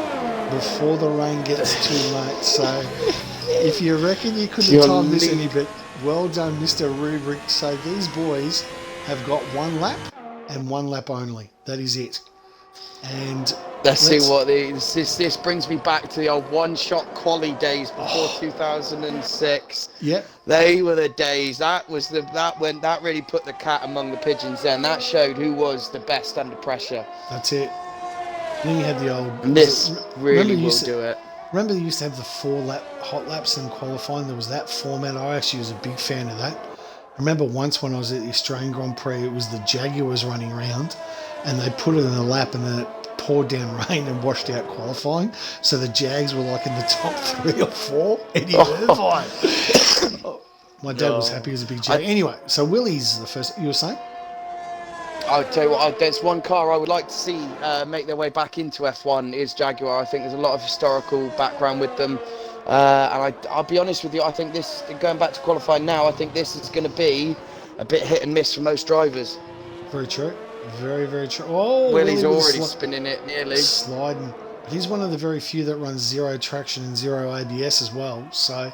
before the rain gets too late. So if you reckon you couldn't time this any bit, well done, Mr. Rubric. So these boys have got one lap. And one lap only. That is it. And let's see what this brings me back to the old one-shot quali days before 2006. Yep. They were the days. That really put the cat among the pigeons. Then that showed who was the best under pressure. That's it. Then you had the old. And this really will do it. Remember they used to have the 4-lap hot laps in qualifying. There was that format. I actually was a big fan of that. I remember once when I was at the Australian Grand Prix, it was the Jaguars running around and they put it in a lap and then it poured down rain and washed out qualifying. So the Jags were like in the top 3 or 4. Eddie Irvine. My dad was happy as a big Jag. Anyway, so Willie's the first. You were saying? I'll tell you what, there's one car I would like to see make their way back into F1 is Jaguar. I think there's a lot of historical background with them. And I'll be honest with you, I think this, going back to qualifying now, I think this is going to be a bit hit and miss for most drivers. Very true. Very, very true. Oh, Willie's already spinning it nearly. Sliding. But he's one of the very few that runs zero traction and zero ABS as well. So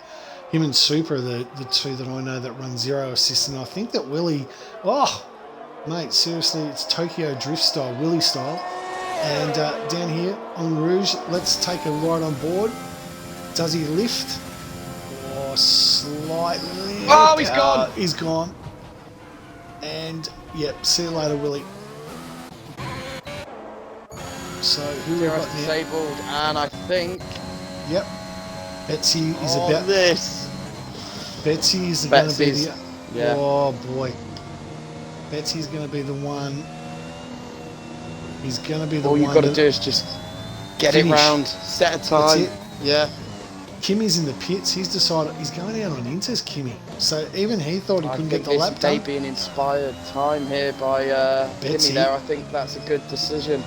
him and Super are the two that I know that run zero assist. And I think that Willie, mate, seriously, it's Tokyo Drift style, Willie style. And down here on Rouge, let's take a ride on board. Does he lift? Or slightly? Oh, he's gone. He's gone. And, yep, see you later, Willie. So, who we got now? Disabled, and I think... Yep. Betsy is about... this. Betsy is going to be the... Yeah. Oh, boy. Betsy's going to be the one... He's going to be the one... All you've got to do is just get finish. it round, set a time. That's it. Yeah. Kimmy's in the pits. He's decided he's going out on Inters, Kimmy. So even he thought he couldn't get the lap done. I think this may be an inspired time here by Kimmy there. I think that's a good decision.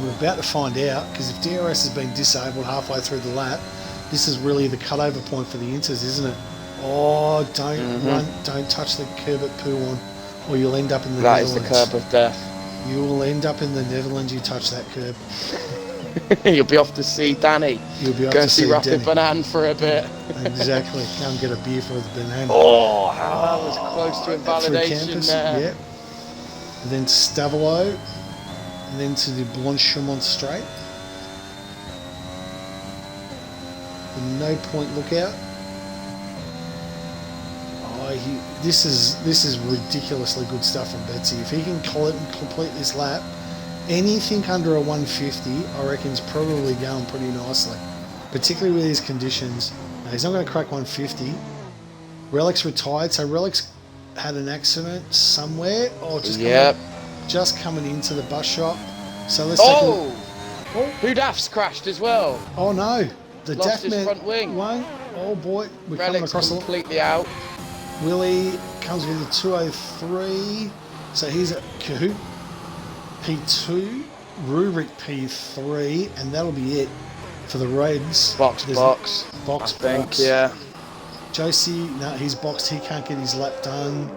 We're about to find out, because if DRS has been disabled halfway through the lap, this is really the cutover point for the Inters, isn't it? Oh, don't run, don't touch the curb at Pouon, or you'll end up in the Netherlands. That is the curb of death. You will end up in the Netherlands, you touch that curb. You'll be off to see Danny. You'll be off Go to and see Rapid Banana for a bit. Exactly. Go and get a beer for the banana. Oh, that was close to invalidation there. Yep. And then Stavelo, and then to the Blanchemont straight. The no point lookout. Oh, this is ridiculously good stuff from Betsy. If he can complete this lap, anything under a 150, I reckon, is probably going pretty nicely, particularly with these conditions. Now, he's not going to crack 150. Relic's retired, so Relic's had an accident somewhere, or just coming into the bus shop. So let's take a look. Hudaf's crashed as well. Oh no, the lost his Daffman front wing. Oh boy, we're coming Relic's across completely out. Willie comes with a 203, so he's at Kahoot P2, Rubric P3, and that'll be it for the Reds. Box. I think, yeah. Josie, no, he's boxed. He can't get his lap done.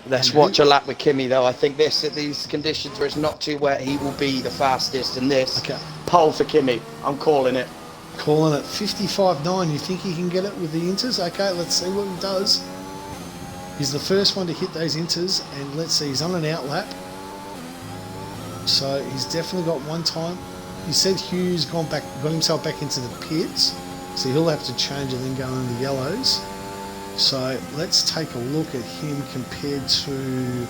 Let's watch a lap with Kimmy, though. I think these conditions where it's not too wet, he will be the fastest in this. Okay. Pole for Kimmy. I'm calling it. Calling it 55.9. You think he can get it with the Inters? Okay, let's see what he does. He's the first one to hit those Inters, and let's see, he's on an out lap. So he's definitely got one time. He said Hughes got himself back into the pits, so he'll have to change and then go in the yellows. So let's take a look at him compared to...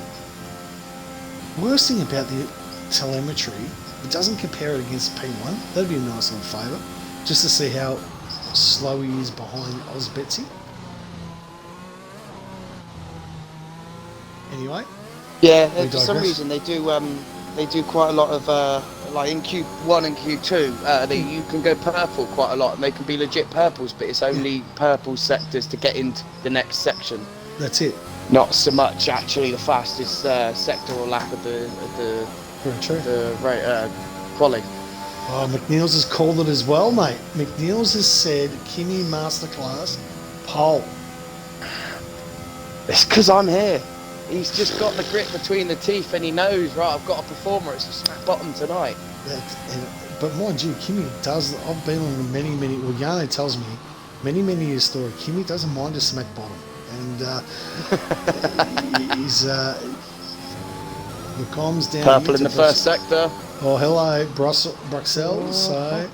Worst thing about the telemetry, it doesn't compare it against P1. That'd be a nice little favour, just to see how slow he is behind Oz Betsy. Anyway. Yeah, for some reason they do quite a lot of like in Q1 and Q2 you can go purple quite a lot, and they can be legit purples, but it's only purple sectors to get into the next section. That's it. Not so much actually the fastest sector or lap of the quali. Oh, McNeil's has called it as well, mate. McNeil's has said Kimmy Masterclass pole. It's because I'm here. He's just got the grit between the teeth, and he knows, right, I've got a performer. It's a smack bottom tonight. But mind you, Kimmy does. I've been on many. Well, Yano tells me many years story. Kimmy doesn't mind a smack bottom, and he's the comms down. Purple in the first sector. Oh, hello, Bruxelles. So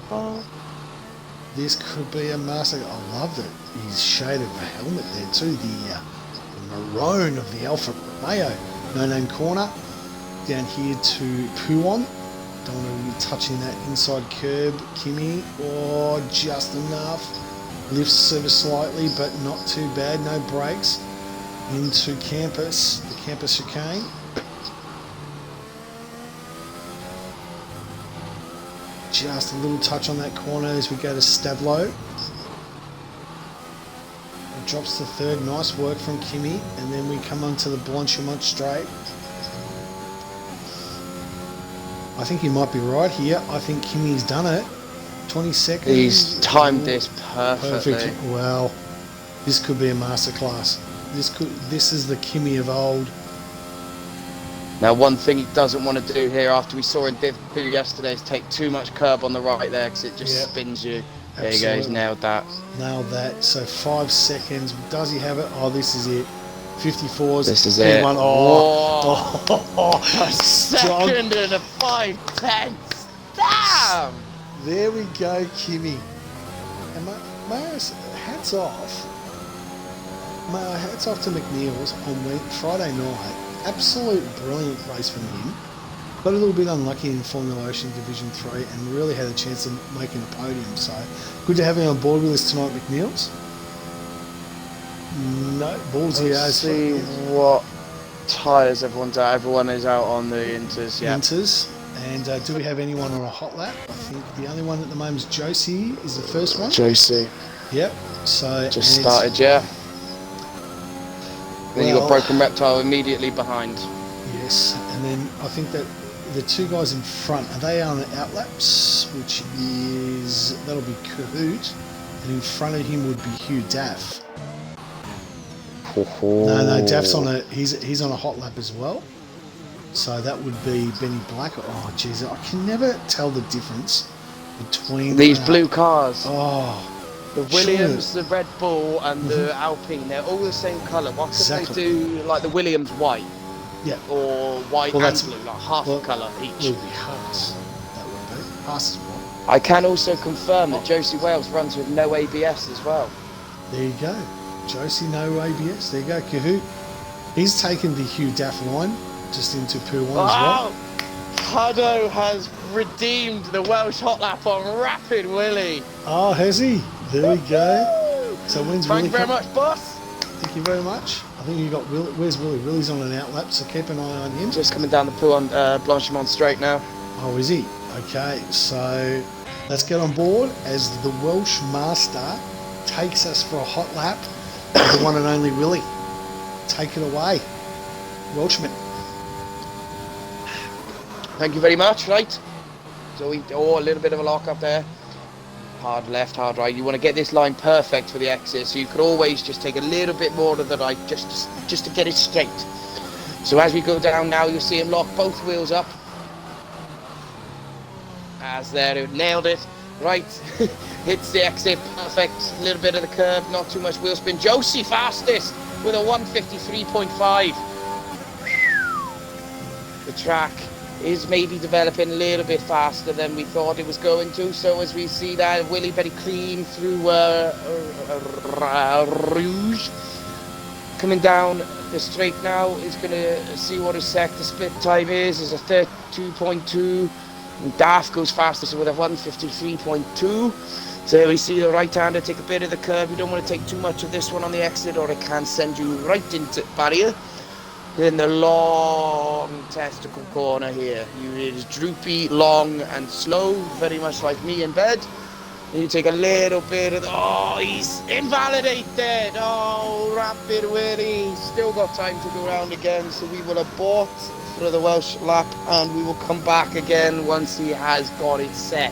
this could be a master. I love that he's shaded the helmet there too. The maroon of the Alfa Romeo. No name corner. Down here to Pouon. Don't want to be touching that inside curb. Kimmy, just enough. Lifts ever slightly, but not too bad. No brakes. Into Campus, the Campus chicane. Just a little touch on that corner as we go to Stavlo. Drops to third. Nice work from Kimmy. And then we come onto the Blanchemont straight. I think he might be right here. I think Kimmy's done it. 20 seconds. He's timed this perfectly. Perfect. Well, this could be a masterclass. This is the Kimmy of old. Now, one thing he doesn't want to do here, after we saw in Div 2 yesterday, is take too much curb on the right there, because it just spins you. There you go, he's nailed that. Nailed that. So 5 seconds. Does he have it? Oh, this is it. 54s. This is P1. it. A second and a 5/10. Damn! There we go, Kimmy. And my hats off. Hats off to McNeil's on Friday night. Absolute brilliant race from him. Got a little bit unlucky in Formula Ocean Division 3 and really had a chance of making a podium. So good to have him on board with us tonight, McNeil's. No, balls here. Let's see what tyres everyone's out. Everyone is out on the Inters, yeah. Inters. And do we have anyone on a hot lap? I think the only one at the moment is Josie is the first one. Josie. Yep. So just started, yeah. Then you got Broken Reptile immediately behind. Yes, and then I think that the two guys in front, are they on outlaps? Which is, that'll be Kahoot, and in front of him would be Hugh Daff. No, Daff's on he's on a hot lap as well. So that would be Benny Black. Oh, jeez, I can never tell the difference between these blue cars. Oh, the Williams, the Red Bull, and the Alpine. They're all the same colour. Why can't they do like the Williams white? Yeah. Or white and blue, like half colour each. It would be Haas. That would be Haas as well. I can also confirm that Josie Wales runs with no ABS as well. There you go. Josie, no ABS. There you go. Kahoot. He's taken the Hugh Daff line just into P1 as well. Huddo has redeemed the Welsh hot lap on Rapid Willie. Oh, has he? There we go. So when's Thank Willie? you very much, boss. Thank you very much. I think you got Willie. Where's Willie? Willie's on an outlap, so keep an eye on him. Just coming down the P1 Blanchimont straight now. Oh, is he? Okay, so let's get on board as the Welsh Master takes us for a hot lap. The one and only Willie. Take it away, Welshman. Thank you very much. Right. So a little bit of a lock up there. Hard left, hard right. You want to get this line perfect for the exit, so you could always just take a little bit more to the right, just to get it straight. So as we go down now, you'll see him lock both wheels up. As there, nailed it. Right, hits the exit, perfect. A little bit of the curb, not too much wheel spin. Josie fastest with a 153.5. The track is maybe developing a little bit faster than we thought it was going to. So as we see that, Willie very clean through Rouge. Coming down the straight now, is going to see what his sector split time is a 32.2. Daff goes fastest with a 153.2. So we see the right-hander take a bit of the curve. You don't want to take too much of this one on the exit, or it can send you right into barrier. Then the long testicle corner here. It is droopy, long and slow, very much like me in bed. And you take a little bit of he's invalidated. Oh, Rapid Willie. Still got time to go around again, so we will abort for the Welsh lap and we will come back again once he has got it set.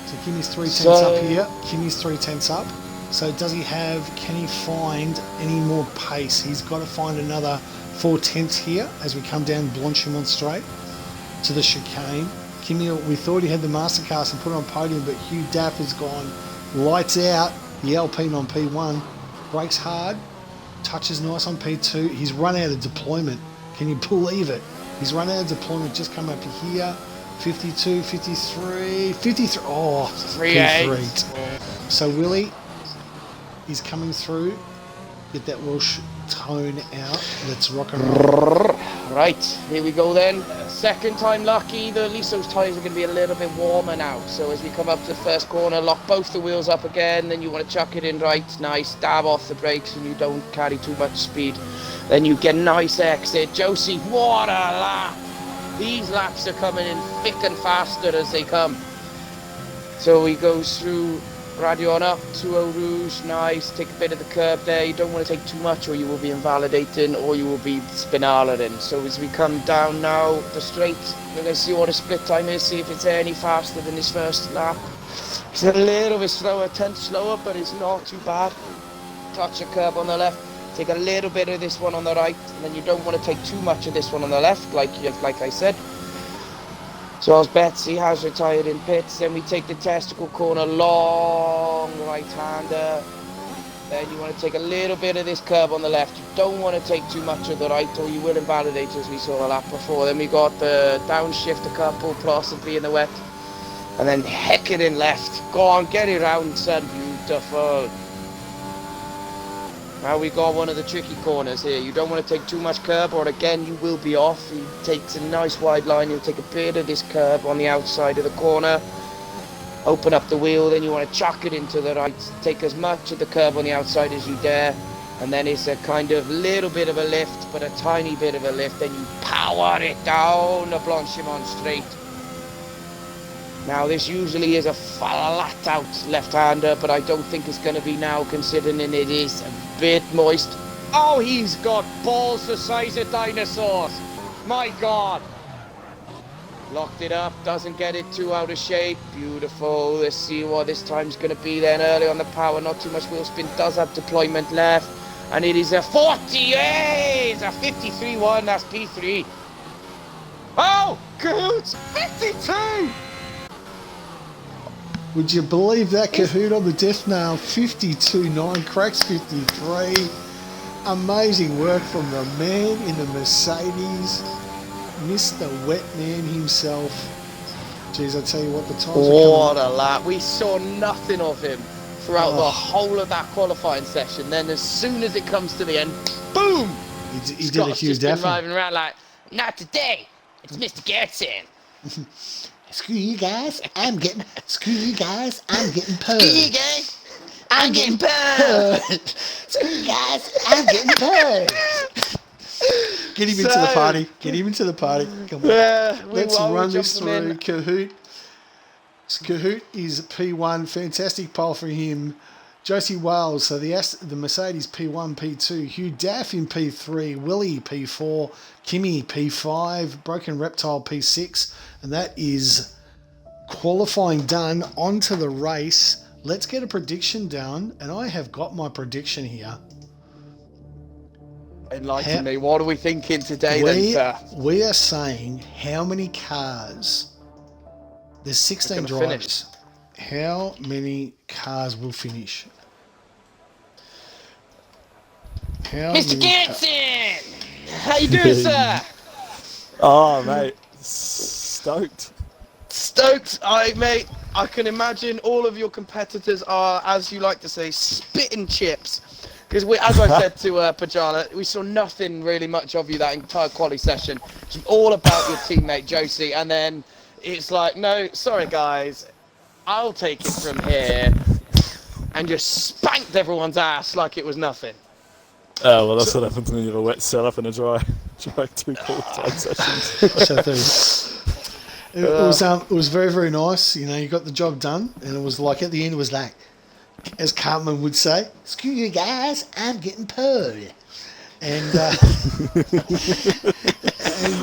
So Kimmy's 3/10 up here. Kimmy's 3/10 up. So can he find any more pace? He's got to find another 4/10 here as we come down Blanchimont straight to the chicane. Kimmy, we thought he had the Masterclass and put it on podium, but Hugh Daff has gone lights out. The Alpine on P1, brakes hard, touches nice on P2. He's run out of deployment. Can you believe it? He's run out of deployment, just come up to here. 52, 53, 53. Oh, 3-8. So Willie is coming through. Get that Welsh tone out. Let's rock and roll. Right, here we go then. Second time lucky. At least those tyres are going to be a little bit warmer now. So as we come up to the first corner, lock both the wheels up again. Then you want to chuck it in right, nice. Dab off the brakes and you don't carry too much speed. Then you get a nice exit. Josie, what a lap. These laps are coming in thick and faster as they come. So he goes through Radio on up to Eau Rouge, nice, take a bit of the curb there. You don't want to take too much or you will be invalidating or you will be spinalating. So as we come down now the straight, we're going to see what his split time is, see if it's any faster than his first lap. It's a little bit slower, 10 slower, but it's not too bad. Touch a curb on the left, take a little bit of this one on the right, and then you don't want to take too much of this one on the left, like I said. So as Betsy has retired in pits, then we take the testicle corner, long right-hander. Then you want to take a little bit of this curb on the left. You don't want to take too much of the right, or you will invalidate, as we saw a lap before. Then we got the downshift a couple, possibly in the wet. And then heck it in left. Go on, get it round, son. Beautiful. Now we got one of the tricky corners here. You don't want to take too much curb, or again you will be off. He takes a nice wide line. You'll take a bit of this curb on the outside of the corner. Open up the wheel, then you want to chuck it into the right. Take as much of the curb on the outside as you dare. And then it's a kind of little bit of a lift, but a tiny bit of a lift. Then you power it down the Blanchimont straight. Now this usually is a flat out left-hander, but I don't think it's going to be now, considering it is a bit moist. Oh, he's got balls the size of dinosaurs. My God. Locked it up, doesn't get it too out of shape. Beautiful. Let's see what this time's going to be then. Early on the power, not too much wheel spin, does have deployment left. And it is a 40, yay! It's a 53-1, that's P3. Oh, Cahoots, 52! Would you believe that, Kahoot on the death nail? 52.9, cracks 53. Amazing work from the man in the Mercedes, Mr. Wet Man himself. Jeez, I tell you what, the times what a lap. We saw nothing of him throughout the whole of that qualifying session. Then as soon as it comes to the end, boom! He did a huge effort. Driving around like, not today, it's Mr. Gertsen. Screw you guys, I'm getting purred. Screw you guys, I'm getting purred. Screw you guys, I'm getting purred. Get him into the party. Get him into the party. Come on. Yeah, Let's run this through. Kahoot. Kahoot is P1. Fantastic pole for him. Josie Wales, so the Mercedes P1, P2. Hugh Daff in P3. Willie P4. Kimmy P5. Broken Reptile P6. And that is qualifying done. On to the race. Let's get a prediction down. And I have got my prediction here. Enlighten me. What are we thinking today then, sir? We are saying how many cars. There's 16 drivers. How many cars will finish? Mr. Ganson! How you doing, sir? Oh, mate. Stoked. Stoked, mate. I can imagine all of your competitors are, as you like to say, spitting chips. Because as I said to Pajala, we saw nothing really much of you that entire quali session. It's all about your teammate Josie, and then it's like, no, sorry guys, I'll take it from here, and just spanked everyone's ass like it was nothing. Oh, well, that's what happens when you have a wet setup and a dry 2 qualifying sessions. It was very, very nice. You know, you got the job done, and it was like at the end, it was like, as Cartman would say, screw you guys, I'm getting purred. And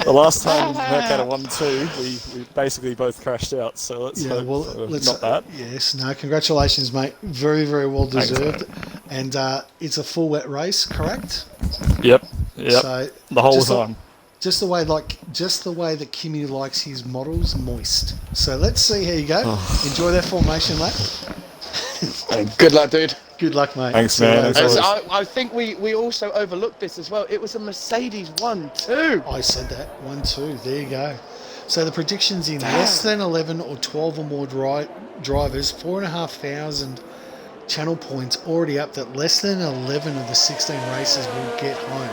the last time Merck had a 1-2, we basically both crashed out. So let's hope not that. Yes, no, congratulations, mate. Very, very well deserved. Thanks, and it's a full wet race, correct? Yep. So the whole time. Just the way that Kimmy likes his models moist. So let's see how you go. Enjoy that formation lap. Good luck, dude. Good luck, mate. Thanks, man. I think we also overlooked this as well. It was a Mercedes 1-2. I said that. 1-2. There you go. So the predictions in less than 11 or 12 or more drivers, 4,500 channel points already up, that less than 11 of the 16 races will get home.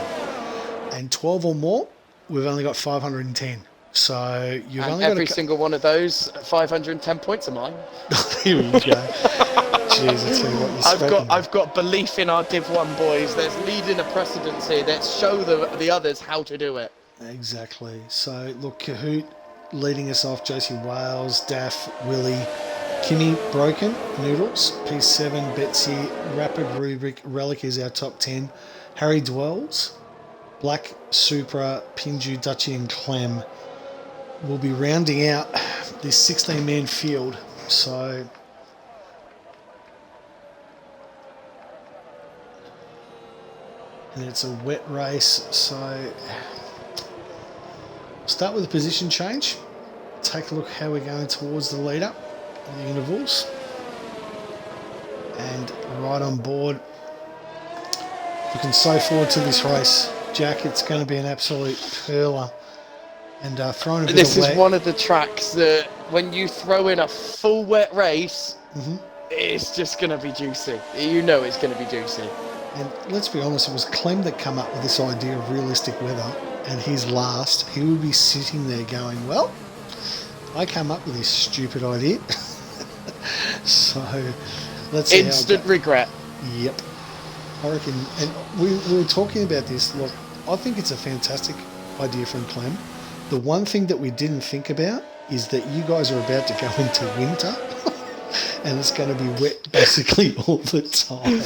And 12 or more, we've only got 510. So you've only got every single one of those 510 points of mine. Here we go. Jeez, I tell you what, I've got belief in our Div 1 boys. There's leading a precedence here. Let's show the others how to do it. Exactly. So look, Kahoot leading us off. Josie Wales, Daff, Willie, Kimmy, Broken, Noodles, P7, Betsy, Rapid Rubric, Relic is our top 10. Harry Dwells, Black, Supra, Pinju, Dutchy and Clem will be rounding out this 16-man field. So and it's a wet race, so start with a position change. take a look how we're going towards the leader on the intervals. And right on board. Looking so forward to this race, Jack. It's going to be an absolute curler. And throwing a bit this of is wet. One of the tracks that when you throw in a full wet race, it's just going to be juicy. You know it's going to be juicy. And let's be honest, it was Clem that came up with this idea of realistic weather, and he's last. He would be sitting there going, well, I came up with this stupid idea. So let's see. Instant regret. Yep. I reckon, and we were talking about this. Look, I think it's a fantastic idea from Clem. The one thing that we didn't think about is that you guys are about to go into winter and it's going to be wet basically all the time.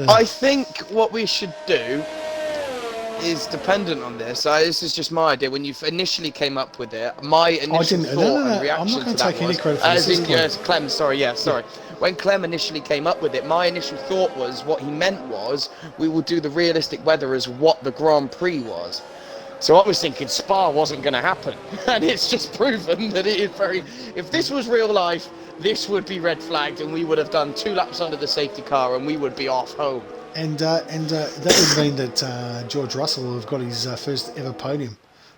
I think what we should do is dependent on this. This is just my idea. When you initially came up with it, my initial thought and reaction to that was... Clem, sorry. When Clem initially came up with it, my initial thought was, what he meant was, we will do the realistic weather as what the Grand Prix was. So I was thinking Spa wasn't going to happen. And it's just proven that it is very... If this was real life, this would be red flagged and we would have done 2 laps under the safety car and we would be off home. And that would mean that George Russell will have got his first ever podium.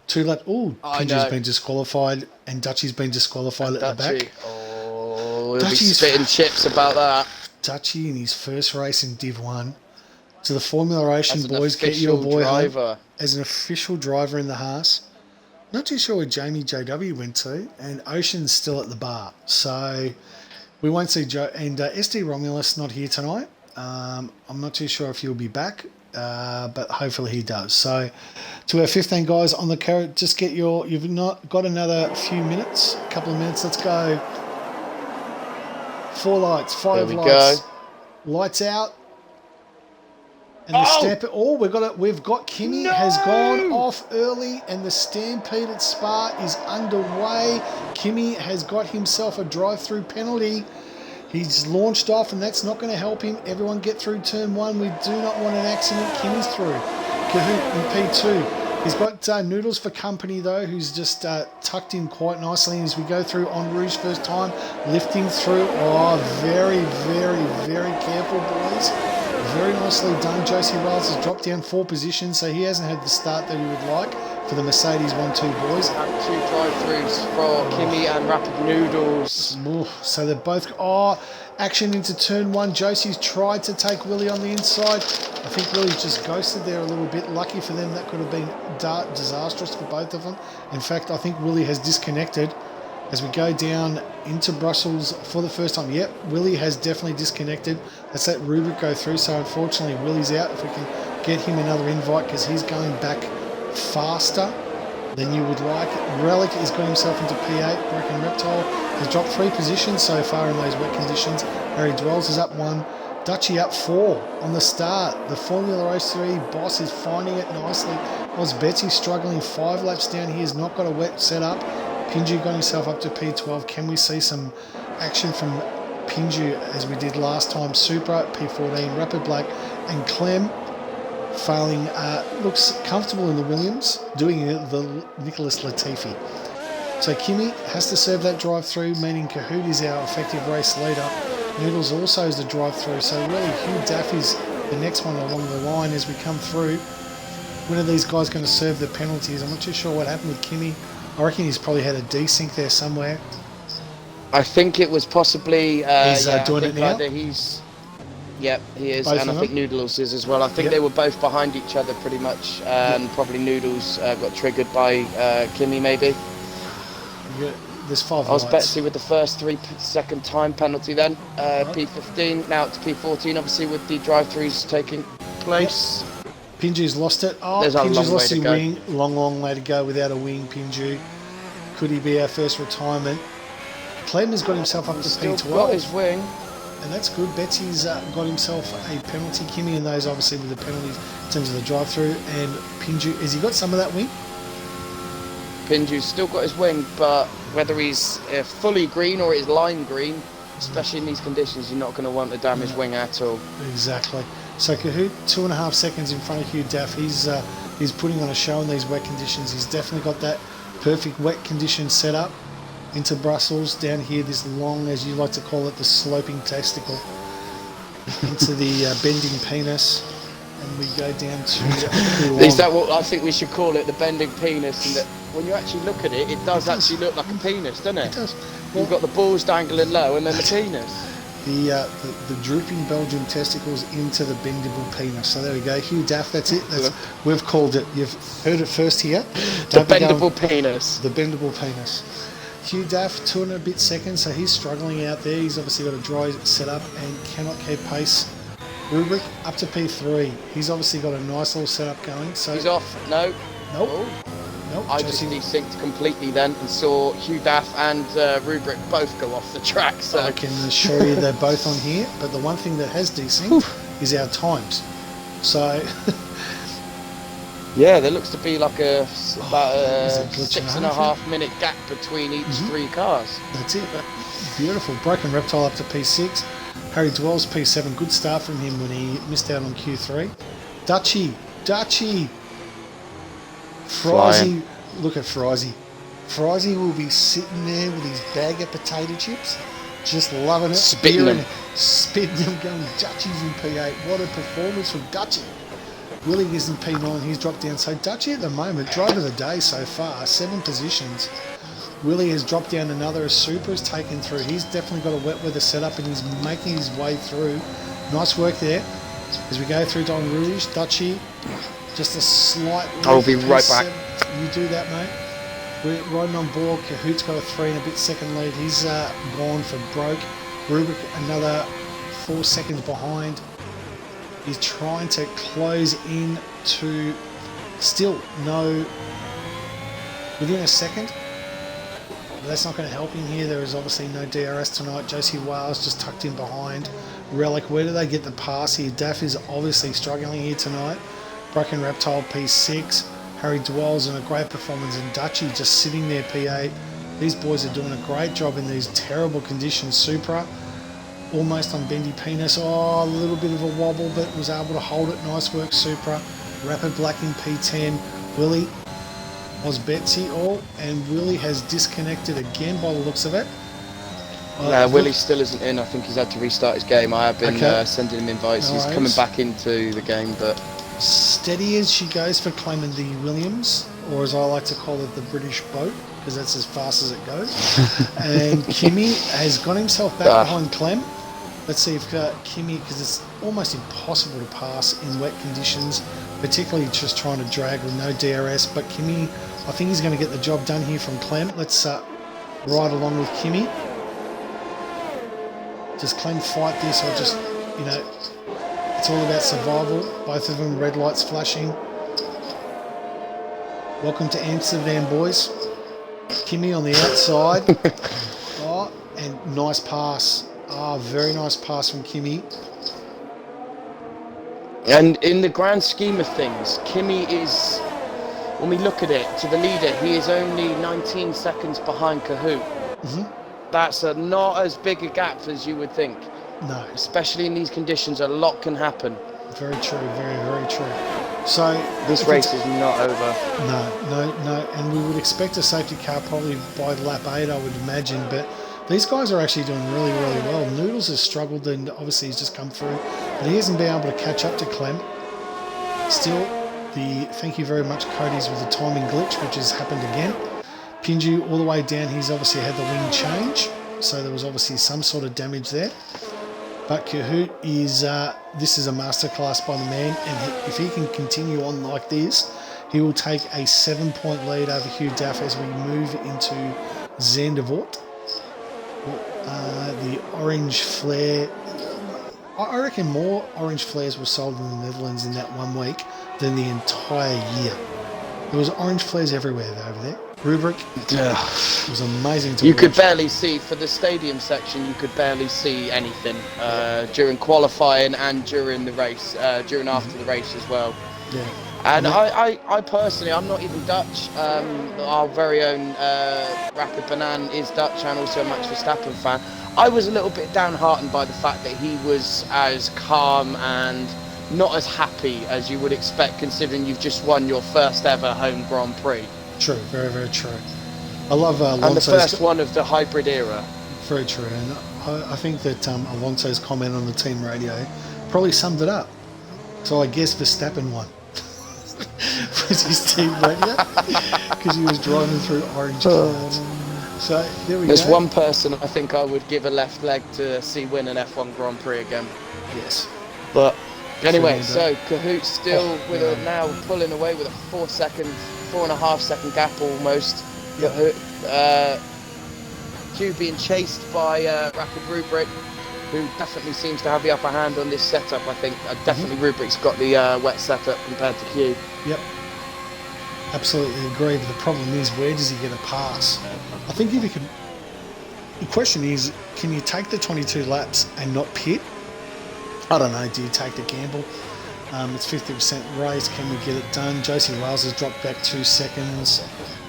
2 laps... Oh, Pinju's been disqualified and Dutchy's been disqualified at the back. Oh, he'll be spitting chips about that. Dutchy in his first race in Div 1. To the Formulation boys, get your boy home as an official driver in the Haas. Not too sure where Jamie JW went to, and Ocean's still at the bar. So we won't see Joe. And SD Romulus not here tonight. I'm not too sure if he'll be back, but hopefully he does. So to our 15 guys on the carrot, just get your... You've not got another few minutes, a couple of minutes. Let's go. 4 lights, 5 lights. Lights out. And the stampede. Oh, we've got Kimi has gone off early, and the stampede at Spa is underway. Kimi has got himself a drive-through penalty. He's launched off, and that's not going to help him. Everyone get through turn 1. We do not want an accident. Kimi's through. Kahoot in P2. He's got Noodles for company, though, who's just tucked in quite nicely. And as we go through En Rouge first time, lifting through. Oh, very, very, very careful, boys. Very nicely done. Josie Wells has dropped down 4 positions, so he hasn't had the start that we would like for the Mercedes 1-2 boys. And 2 drive-throughs for Kimi and Rapid Noodles. So they're both... action into turn 1. Josie's tried to take Willie on the inside. I think Willie's just ghosted there a little bit. Lucky for them, that could have been disastrous for both of them. In fact, I think Willie has disconnected as we go down into Brussels for the first time. Yep, Willie has definitely disconnected. Let's let Rubric go through. So unfortunately, Willie's out. If we can get him another invite, because he's going back faster than you would like. Relic has got himself into P8. Broken Reptile has dropped 3 positions so far in those wet conditions. Harry Dwells is up 1. Dutchy up 4 on the start. The Formula 03 boss is finding it nicely. Oz Betsy's struggling 5 laps down. He has not got a wet setup. Pinju got himself up to P12. Can we see some action from Pinju as we did last time? Supra, P14, Rapid Black, and Clem failing. Looks comfortable in the Williams, doing the Nicholas Latifi. So Kimi has to serve that drive-through, meaning Kahoot is our effective race leader. Noodles also is the drive-through, so really Hugh Daff is the next one along the line as we come through. When are these guys going to serve the penalties? I'm not too sure what happened with Kimi. I reckon he's probably had a desync there somewhere. I think it was possibly... he's doing it now? Yep, he is, Both and I think Noodles is as well. I think they were both behind each other pretty much, and probably Noodles got triggered by Kimi maybe. Yeah, there's 5 I was lights. Betsy with the first 3-second time penalty then. P15, now it's P14, obviously with the drive-throughs taking place. Yep. Pinju's lost it. There's Pinju's lost his wing. Long way to go without a wing, Pinju. Could he be our first retirement? Clem has got himself up to Still P12. got his wing. And that's good. Betsy's got himself a penalty. Kimi and those obviously with the penalties in terms of the drive-through. And Pinju, has he got some of that wing? Pinju's still got his wing, but whether he's fully green or he's lime green, especially in these conditions, you're not going to want to damage wing at all. Exactly. So Kahoot, 2.5 seconds in front of Hugh Daff. He's putting on a show in these wet conditions. He's definitely got that Perfect wet condition setup into Brussels. Down here, this long, as you like to call it, the sloping testicle. Into the bending penis. And we go down to... Is that what I think we should call it, the bending penis? And that when you actually look at it, it does actually look like a penis, doesn't it? It does. You've got the balls dangling low and then the penis. The drooping Belgian testicles into the bendable penis. So there we go. Hugh Daff, that's it. We've called it. You've heard it first here. The bendable penis. The bendable penis. Hugh Daff, 2 and a bit seconds, so he's struggling out there. He's obviously got a dry setup and cannot keep pace. Rubric up to P3. He's obviously got a nice little setup going. So he's off. No. Nope. Oh. Nope. I just desynced completely then and saw Hugh Daff and Rubric both go off the track. So I can assure you they're both on here. But the one thing that has desynced is our times. So yeah, there looks to be like about a 6.5 minute gap between each 3 cars. That's it. Beautiful. Broken Reptile up to P6. Harry Dwells P7. Good start from him when he missed out on Q3. Dutchy. Frizy, look at Frizy. Frizy will be sitting there with his bag of potato chips, just loving it. Spitting them, going Dutchy's in P8. What a performance from Dutchy. Willie is in P9, he's dropped down. So Dutchy at the moment, driver of the day so far, 7 positions. Willie has dropped down another as Super has taken through. He's definitely got a wet weather setup and he's making his way through. Nice work there. As we go through Don Rouge, Dutchy, just a slight... I'll be right back. You do that, mate. We're riding on board. Cahoot's got a 3 and a bit second lead. He's gone for broke. Rubric another 4 seconds behind. He's trying to close in to still no... Within a second. But that's not going to help him here. There is obviously no DRS tonight. Josie Wales just tucked in behind. Relic, where do they get the pass here? Daff is obviously struggling here tonight. Broken Reptile P6. Harry Dwells in a great performance. And Dutchy just sitting there P8. These boys are doing a great job in these terrible conditions. Supra almost on bendy penis. Oh, a little bit of a wobble, but was able to hold it. Nice work, Supra. Rapid Black in P10. Willie was Betsy all, and Willie has disconnected again by the looks of it. Willie still isn't in. I think he's had to restart his game. I have been sending him invites. He's coming back into the game, but steady as she goes for claiming the Williams, or as I like to call it, the British boat, because that's as fast as it goes. And Kimmy has got himself back behind Clem. Let's see if Kimmy, because it's almost impossible to pass in wet conditions, particularly just trying to drag with no DRS. But Kimmy, I think he's going to get the job done here from Clem. Let's ride along with Kimmy. Does Clem fight this, or just, you know, it's all about survival. Both of them, red lights flashing. Welcome to Amsterdam, boys. Kimmy on the outside. And nice pass. Very nice pass from Kimmy. And in the grand scheme of things, Kimmy is, when we look at it, to the leader, he is only 19 seconds behind Cahoot. That's not as big a gap as you would think. No. Especially in these conditions, a lot can happen. Very true, very, very true. So this race is not over. No. And we would expect a safety car probably by lap 8, I would imagine. But these guys are actually doing really, really well. Noodles has struggled, and obviously he's just come through. But he hasn't been able to catch up to Clem. Still, thank you very much, Cody's, with the timing glitch, which has happened again. Pinju all the way down, he's obviously had the wing change, so there was obviously some sort of damage there. But Cahoot is, this is a masterclass by the man, and if he can continue on like this, he will take a 7-point lead over Hugh Daff as we move into Zandvoort. The orange flare, I reckon more orange flares were sold in the Netherlands in that 1 week than the entire year. There was orange flares everywhere over there. Rubric, it was amazing to watch. You could barely see, for the stadium section, you could barely see anything during qualifying and during the race, after the race as well. Yeah. And I personally, I'm not even Dutch. Our very own Rapid Banan is Dutch and also a Max Verstappen fan. I was a little bit downhearted by the fact that he was as calm and not as happy as you would expect, considering you've just won your first ever home Grand Prix. True, very, very true. I love and the first one of the hybrid era. Very true, and I think that Alonso's comment on the team radio probably summed it up. So I guess Verstappen won. Was his team radio, because he was driving through orange clouds. So there we go. There's one person I think I would give a left leg to see win an F1 Grand Prix again. Yes. But anyway, so Cahoot still now pulling away with a 4.5 second gap almost. Yep. Q being chased by Rapid Rubric, who definitely seems to have the upper hand on this setup. I think definitely Rubric's got the wet setup compared to Q. Yep. Absolutely agree, but the problem is, where does he get a pass? I think if you can... The question is, can you take the 22 laps and not pit? I don't know, do you take the gamble? It's 50% race, can we get it done? Josie Wales has dropped back 2 seconds.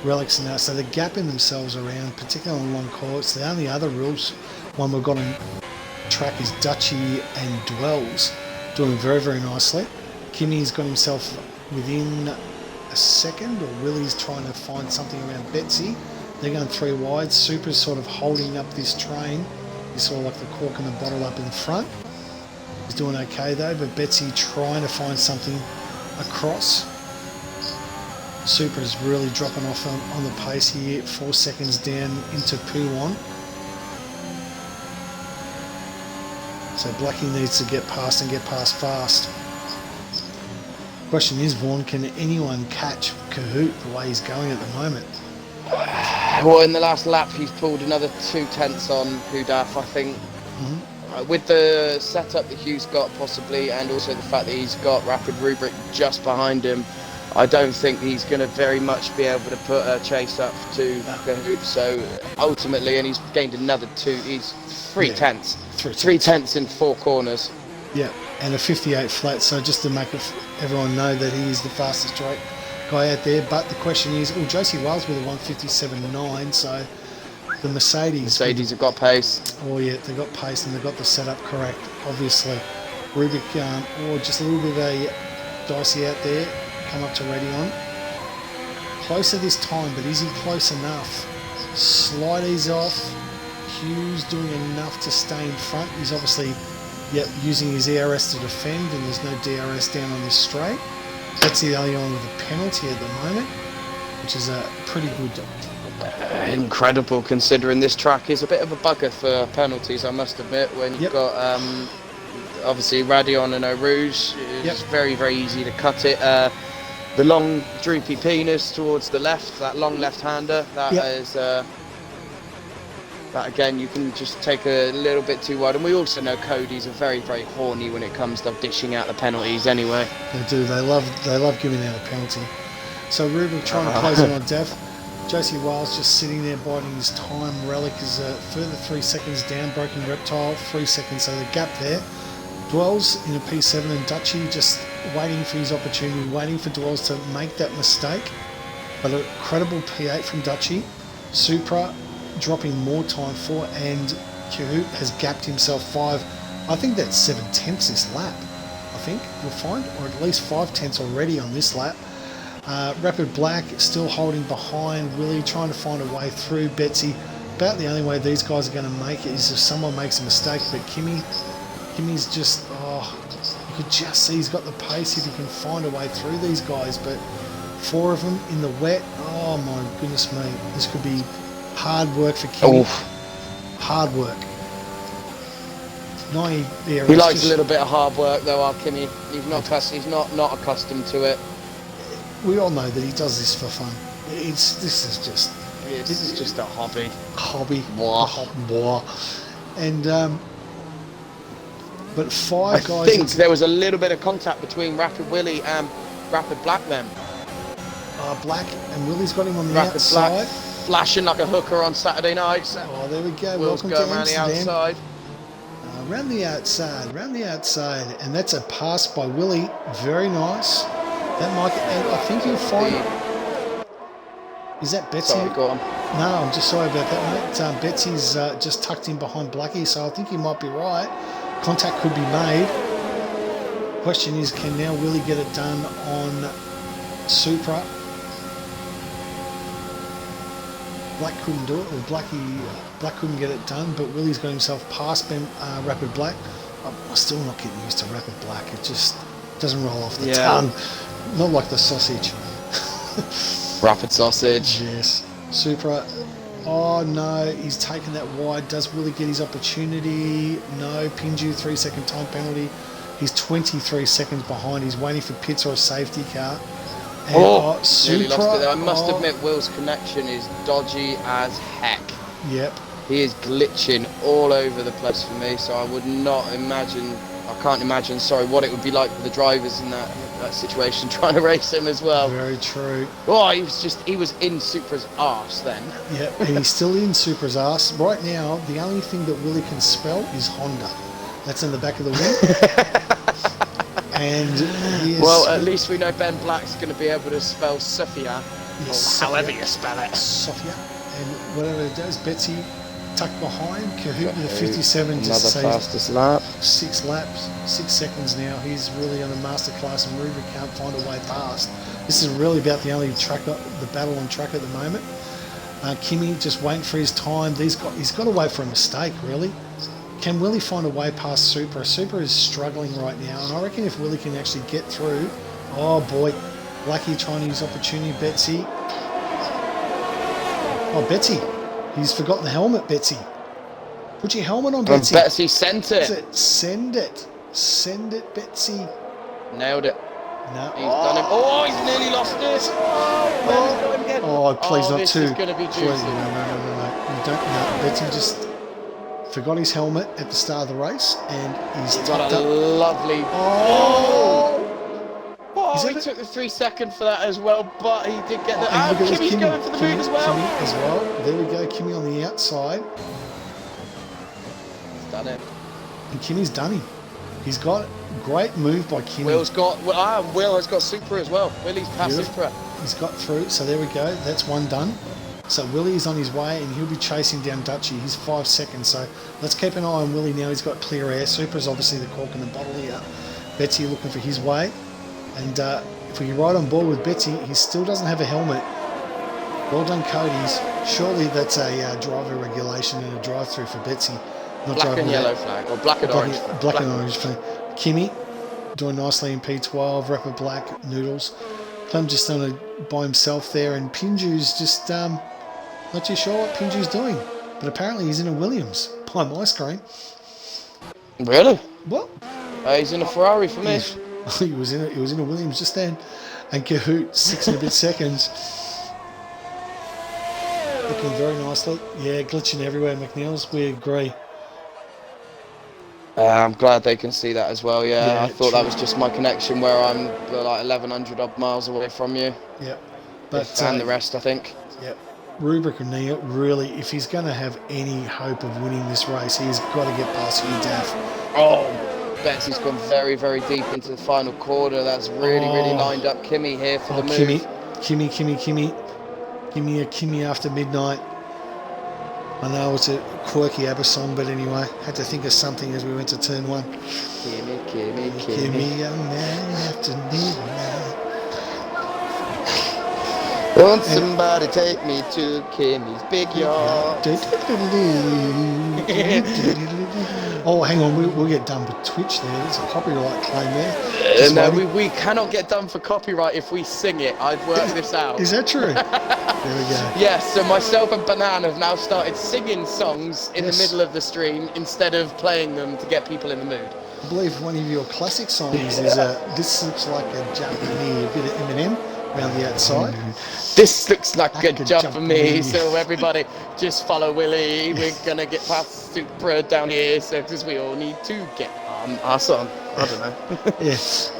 Relics now, so they're gapping themselves around, particularly on long courts. The only other rules one we've got on track is Dutchy and Dwells, doing very, very nicely. Kimmy's got himself within a second, or Willie's trying to find something around Betsy. They're going 3 wide. Super's sort of holding up this train. He's sort of like the cork in the bottle up in the front. He's doing okay though, but Betsy trying to find something across. Super is really dropping off on the pace here. 4 seconds down into P1. So Blackie needs to get past and get past fast. Question is, Vaughan, can anyone catch Cahoot the way he's going at the moment? Well, in the last lap, he's pulled another 0.2 on Hudaf, I think. With the setup that Hugh's got, possibly, and also the fact that he's got Rapid Rubric just behind him, I don't think he's going to very much be able to put a chase up to Cahoot. So ultimately, and he's gained another 2. He's 3/10. 3/10 in 4 corners. Yeah, and a 58 flat. So just to make everyone know that he is the fastest straight guy out there. But the question is, Josie Wales with a 157.9. So the Mercedes have got pace. Oh yeah, they got pace and they got the setup correct. Obviously, Rubik, just a little bit of a dicey out there. Come up to ready on. Closer this time, but is he close enough? Slidey's off. Hughes doing enough to stay in front. He's obviously using his ERS to defend, and there's no DRS down on this straight. That's the only one with a penalty at the moment, which is a pretty good. Incredible, considering this track is a bit of a bugger for penalties, I must admit. When you've got obviously Radion and Eau Rouge, it's very, very easy to cut it. The long droopy penis towards the left, that long left-hander, that is that again you can just take a little bit too wide. And we also know Cody's are very, very horny when it comes to dishing out the penalties anyway. They do, they love giving out a penalty. So Ruben trying to close it on Dev. Josie Wales just sitting there biding his time. Relic is further 3 seconds down. Broken Reptile 3 seconds, so the gap there. Dwells in a P7 and Dutchy just waiting for his opportunity, waiting for Dwells to make that mistake. But a credible P8 from Dutchy. Supra dropping more time 4, and Cahoot has gapped himself 5. I think that's 7/10 this lap. I think you'll find, or at least 5/10 already on this lap. Rapid Black still holding behind Willie, trying to find a way through. Betsy, about the only way these guys are going to make it is if someone makes a mistake. But Kimmy's just, you could just see he's got the pace if he can find a way through these guys. But 4 of them in the wet, oh my goodness me, this could be hard work for Kimmy. Hard work. He likes a little bit of hard work though, our Kimmy. He's not accustomed to it. We all know that he does this for fun. This is just a hobby. Blah. And but 5 guys. I think there was a little bit of contact between Rapid Willie and Rapid Black then. Black and Willie's got him on the Rapid outside. Black flashing like a hooker on Saturday nights. Oh, there we go. Will's Welcome to around Amsterdam. the outside. Round the outside, and that's a pass by Willie. Very nice. That might, and I think you'll find. Is that Betsy? Sorry, go on. No, I'm just sorry about that, mate. Betsy's just tucked in behind Blackie, so I think he might be right. Contact could be made. Question is, can now Willie get it done on Supra? Black couldn't do it, or Black couldn't get it done, but Willie's got himself past Rapid Black. I'm still not getting used to Rapid Black. It just doesn't roll off the tongue. Not like the sausage. Rapid sausage. Yes. Supra. Oh no, he's taken that wide. Does Willie get his opportunity? No. Pinju 3-second time penalty. He's 23 seconds behind. He's waiting for pits or a safety car. And, Supra. Nearly lost it there. I must admit, Will's connection is dodgy as heck. Yep. He is glitching all over the place for me, so I would not imagine, I can't imagine, what it would be like for the drivers in that situation, trying to race him as well. Very true. Oh, he was in Supra's arse then. Yep, and he's still in Supra's arse. Right now, the only thing that Willie can spell is Honda. That's in the back of the wing. And he is... Well, at least we know Ben Black's going to be able to spell Sophia, yes, or however you spell it. Sophia. And whatever it does, Betsy tucked behind. Kahoot with a 57 another just fastest lap. 6 laps, 6 seconds now. He's really on a masterclass, and Ruben can't find a way past. This is really about the only the battle on track at the moment. Kimi just waiting for his time. He's got to wait for a mistake, really. Can Willie find a way past Supra? Supra is struggling right now, and I reckon if Willie can actually get through... Oh boy, Blackie trying to use opportunity. Betsy. Oh, Betsy. He's forgotten the helmet, Betsy. Put your helmet on, Betsy. Betsy sent it. Send it. Send it, Betsy. Nailed it. No. He's done it. Oh, he's nearly lost it. Oh, please not this too. Is going to be juicy. Please, no. You don't. No, Betsy just forgot his helmet at the start of the race, and he's got a lovely. He took the 3 second for that as well, but he did get the. Kimmy's going for the move as well. Kimmy as well. There we go. Kimmy on the outside. He's done it. And Kimmy's done him. He's got great move by Kimmy. Will has got Supra as well. Willie's past Supra. He's got through. So there we go. That's one done. So Willie is on his way, and he'll be chasing down Dutchy. He's 5 seconds. So let's keep an eye on Willie now. He's got clear air. Supra's obviously the cork in the bottle here. Betsy looking for his way. And if we can ride on board with Betsy, he still doesn't have a helmet. Well done, Cody's. Surely that's a driver regulation and a drive-through for Betsy. Not black and yellow flag, or black and orange flag. Black and orange flag. Kimmy doing nicely in P12. Rapid Black, Noodles. Clem just done it by himself there, and Pinju's just not too sure what Pinju's doing. But apparently he's in a Williams by my screen. Really? What? He's in a Ferrari for me. He was in a Williams just then, and Kahoot 6 and a bit seconds, looking very nicely. Yeah, glitching everywhere, McNeil's. We agree. I'm glad they can see that as well. Yeah, I thought true. That was just my connection where I'm like 1,100 odd miles away from you. Yep. But and the rest, I think. Yep. Rubric and Neil, really, if he's going to have any hope of winning this race, he's got to get past Hugh Daff. Oh. Betsy's gone very, very deep into the final quarter. That's really lined up Kimmy here for the move. Kimmy. Give me a Kimmy after midnight. I know it's a quirky ABBA song, but anyway, had to think of something as we went to turn 1. Kimmy, a man after midnight. Won't somebody take me to Kimmy's big yard? Oh, hang on, we'll get done with Twitch there. There's a copyright claim there. No, we cannot get done for copyright if we sing it. I've worked this out. Is that true? There we go. Yes, so myself and Banana have now started singing songs in the middle of the stream instead of playing them to get people in the mood. I believe one of your classic songs is This Looks Like a Jump for Me, a bit of Eminem around the outside. This looks like a jump for me, so everybody just follow Willie. We're going to get past Supra down here, so because we all need to get on our song. I don't know. Yes.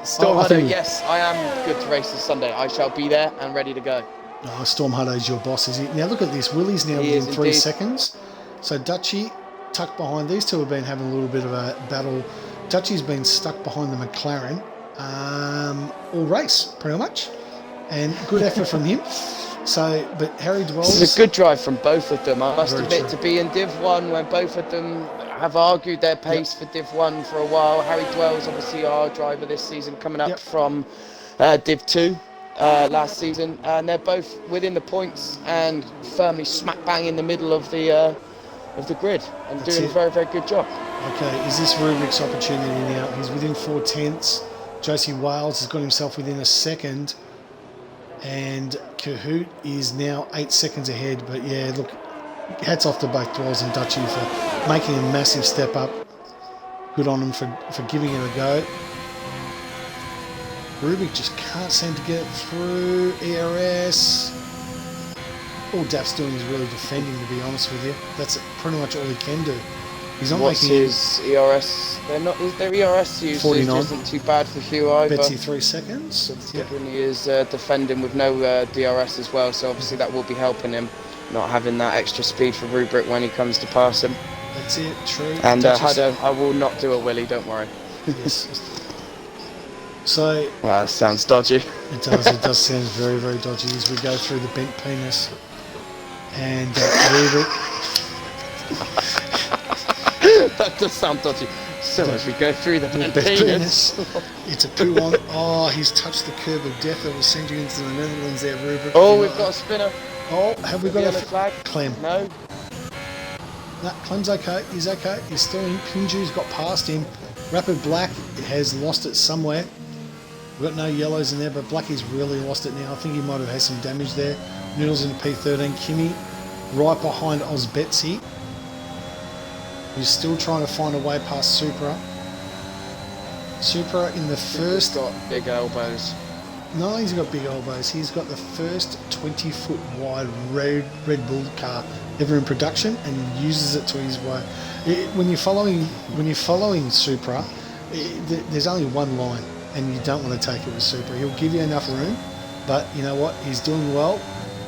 Storm Hunter, yes, I am good to race this Sunday. I shall be there and ready to go. Oh, Storm Hunter's your boss, is he? Now look at this. Willie's now within 3 seconds. So Dutchy tucked behind. These two have been having a little bit of a battle. Dutchy's been stuck behind the McLaren all race, pretty much. And good effort from him. So, but Harry Dwells... This is a good drive from both of them. I must admit, to be in Div 1 when both of them have argued their pace for Div 1 for a while. Harry Dwells, obviously our driver this season, coming up from Div 2. last season, and they're both within the points and firmly smack bang in the middle of the grid and doing a very, very good job. Okay, is this Rubrik's opportunity now? He's within 4 tenths. Josie Wales has got himself within a second, and Kahoot is now 8 seconds ahead. But yeah, look, hats off to both Dwells and Dutchy for making a massive step up. Good on them for giving it a go. Rubik just can't seem to get it through. ERS. All Daft's doing is really defending, to be honest with you. That's pretty much all he can do. He's not What's making his ERS? Their ERS usage 49. isn't too bad for Hugh either. Betsy 3 seconds. Considering he is defending with no DRS as well, so obviously that will be helping him, not having that extra speed for Rubrik when he comes to pass him. That's it, true. And I will not do a willy, don't worry. Yes. So... Well, that sounds dodgy. It does sound very, very dodgy as we go through the bent penis. And Rubik... That does sound dodgy. So as we go through the bent penis. It's a poo on. Oh, he's touched the curb of death that will send you into the Netherlands there, Rubik. Oh, we've got a spinner. Oh, have we got a flag? Clem. No. No, Clem's okay. He's okay. He's still in. Pinju's got past him. Rapid Black has lost it somewhere. We've got no yellows in there, but Blackie's really lost it now. I think he might have had some damage there. Noodles in the P13. Kimmy right behind Oz Betsy, who's still trying to find a way past Supra. Supra in the first... He's got big elbows. No, he's got big elbows. He's got the first 20-foot wide Red Bull car ever in production, and uses it to his way. When you're following Supra, there's only one line, and you don't want to take it with Supra. He'll give you enough room, but you know what? He's doing well.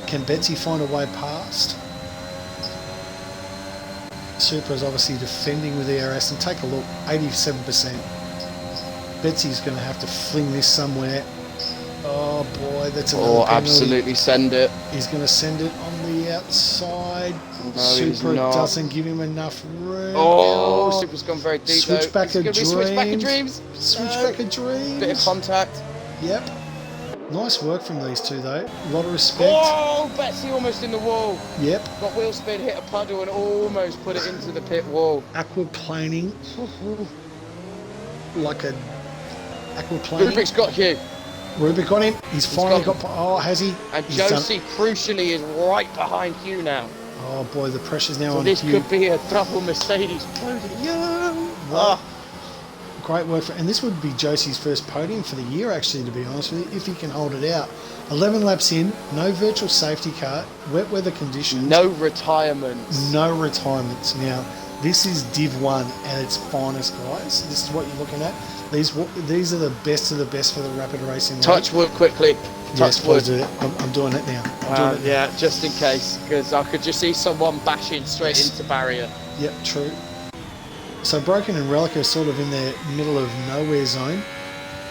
Can Betsy find a way past? Supra's obviously defending with the ERS, and take a look, 87%. Betsy's going to have to fling this somewhere. Oh boy, that's another penalty. Absolutely send it. He's going to send it on the outside. No, Supra doesn't give him enough room. Oh, Supra's gone very deep. Switchback of dreams. Switchback of dreams. Bit of contact. Yep. Nice work from these two though. A lot of respect. Oh, Betsy almost in the wall. Yep. Got wheel spin, hit a puddle and almost put it into the pit wall. Aquaplaning. Like a aquaplaning. Rubrik's got Hugh. Rubik got him. He's finally got... Oh, has he? And Josie crucially is right behind Hugh now. Oh boy, the pressure's now so on this Hugh. Could be a double Mercedes podium. Great work and this would be Josie's first podium for the year, actually, to be honest with you, if he can hold it out. 11 laps in, no virtual safety car, wet weather conditions. No retirements. No retirements. Now, this is Div 1 at its finest, guys. This is what you're looking at. These are the best of the best for the rapid racing. Touch wood quickly. Touch wood. I'm doing it now. Yeah, just in case, because I could just see someone bashing straight into barrier. Yep, true. So Broken and Relic are sort of in their middle of nowhere zone.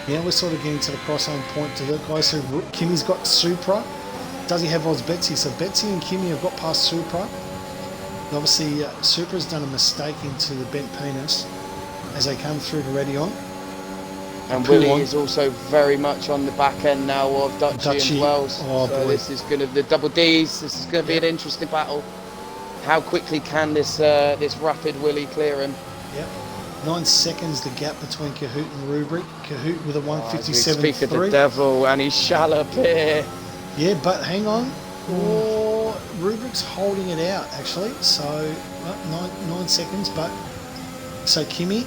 Now we're sort of getting to the cross-home point to the guys. So Kimmy's got Supra. Does he have Oz Betsy? So Betsy and Kimmy have got past Supra. Obviously, Supra's done a mistake into the bent penis as they come through to Ready On. And Willie is also very much on the back end now of Dutchy and Wells. Oh, so boy. This is going to the double Ds. This is going to be an interesting battle. How quickly can this rapid Willie clear him? Yep. 9 seconds the gap between Kahoot and Rubrik. Kahoot with a 157.3. Speak of the devil, and he's shallow here. Yeah, but hang on. Oh, Rubrik's holding it out actually. So 9 seconds, but so Kimmy,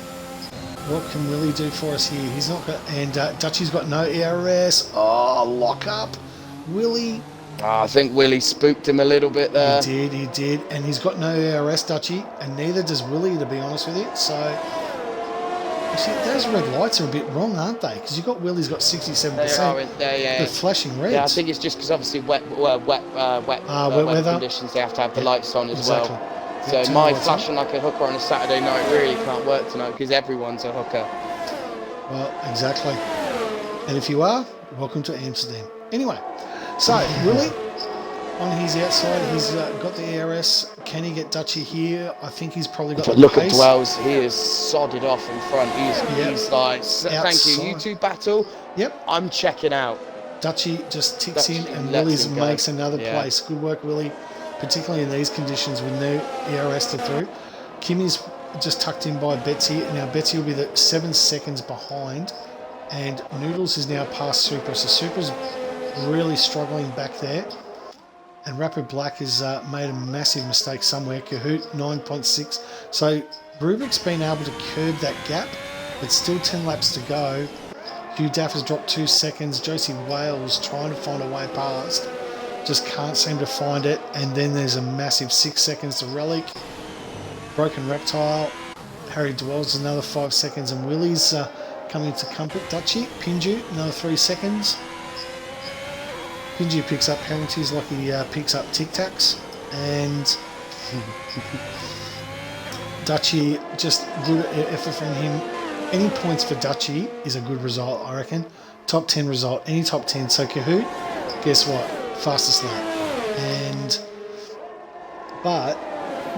what can Willie do for us here? He's not got, and Dutchy's got no ERS. Oh, lock up, Willie. I think Willie spooked him a little bit there. He did, and he's got no ERS, Dutchy, and neither does Willie, to be honest with you. So, actually, those red lights are a bit wrong, aren't they? Because you've got Willie's got 67%. They're flashing reds. Yeah, I think it's just because obviously wet weather conditions, they have to have the lights on as well. So my flashing like a hooker on a Saturday night really can't work tonight because everyone's a hooker. Well, exactly. And if you are, welcome to Amsterdam. Anyway. So, Willie, on his outside, he's got the ERS. Can he get Dutchy here? I think he's probably got the pace. Look at Dwells, he is sodded off in front. He's like, thank you, you two battle. Yep. I'm checking out. Dutchy just ticks in and Willys makes another place. Good work, Willie, particularly in these conditions with no ERS to through. Kimmy's just tucked in by Betsy. Now Betsy will be 7 seconds behind, and Noodles is now past Super. So Super's really struggling back there. And Rapid Black has made a massive mistake somewhere. Kahoot, 9.6. So Rubrik's been able to curb that gap, but still 10 laps to go. Hugh Daff has dropped 2 seconds. Josie Wales trying to find a way past. Just can't seem to find it. And then there's a massive 6 seconds to Relic. Broken Reptile. Harry Dwells another 5 seconds. And Willie's coming to comfort. Dutchy, Pinju, another 3 seconds. Pinju picks up penalties like he picks up Tic Tacs. And Dutchy, just good effort from him. Any points for Dutchy is a good result, I reckon. Top 10 result, any top 10. So Kahoot, guess what? Fastest lap. But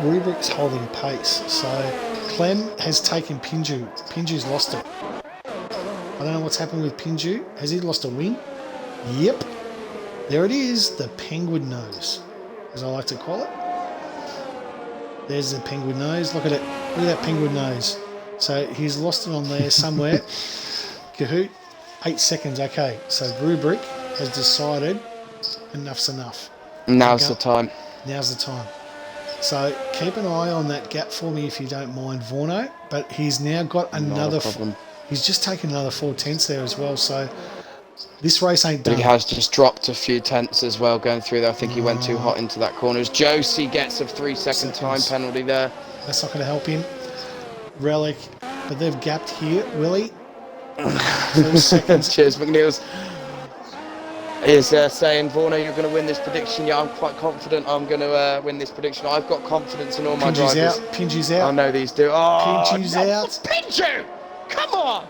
Rubrik's holding pace. So Clem has taken Pinju. Pinju's lost it. I don't know what's happened with Pinju. Has he lost a wing? Yep. There it is, the penguin nose, as I like to call it. There's the penguin nose. Look at it. Look at that penguin nose. So he's lost it on there somewhere. Kahoot, 8 seconds. Okay, so Rubrik has decided enough's enough. Now's the time. Now's the time. So keep an eye on that gap for me if you don't mind, Vorno. But he's now got another. He's just taken another 4 tenths there as well. So this race ain't done. He has just dropped a few tenths as well going through there. I think he went too hot into that corner. As Josie gets a 3-second time penalty there. That's not going to help him. Relic, but they've gapped here. Willie, 4 seconds. Cheers, McNeil's. Is saying, Vorno, you're going to win this prediction. Yeah, I'm quite confident I'm going to win this prediction. I've got confidence in all my drivers. Pinju's out. I know these do. Oh, Pinju's out. Pinju! Come on!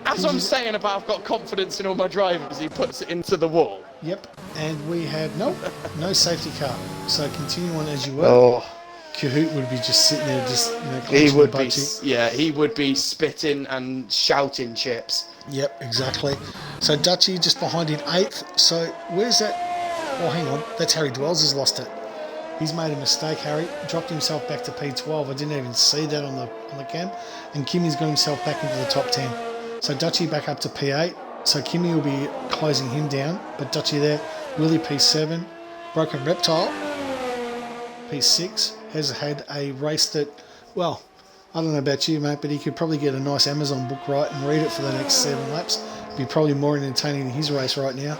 As I'm saying about I've got confidence in all my drivers, he puts it into the wall. Yep, and we have no safety car. So continue on as you were. Oh. Kahoot would be just sitting there, he would be spitting and shouting chips. Yep, exactly. So Dutchy just behind in 8th. So where's that? Oh, hang on. That's Harry Dwells has lost it. He's made a mistake, Harry. Dropped himself back to P12. I didn't even see that on the cam. And Kimmy's got himself back into the top 10. So Dutchy back up to P8. So Kimmy will be closing him down. But Dutchy there. Willie P7. Broken Reptile. P6. Has had a race that, well, I don't know about you, mate, but he could probably get a nice Amazon book right and read it for the next 7 laps. It'd be probably more entertaining than his race right now.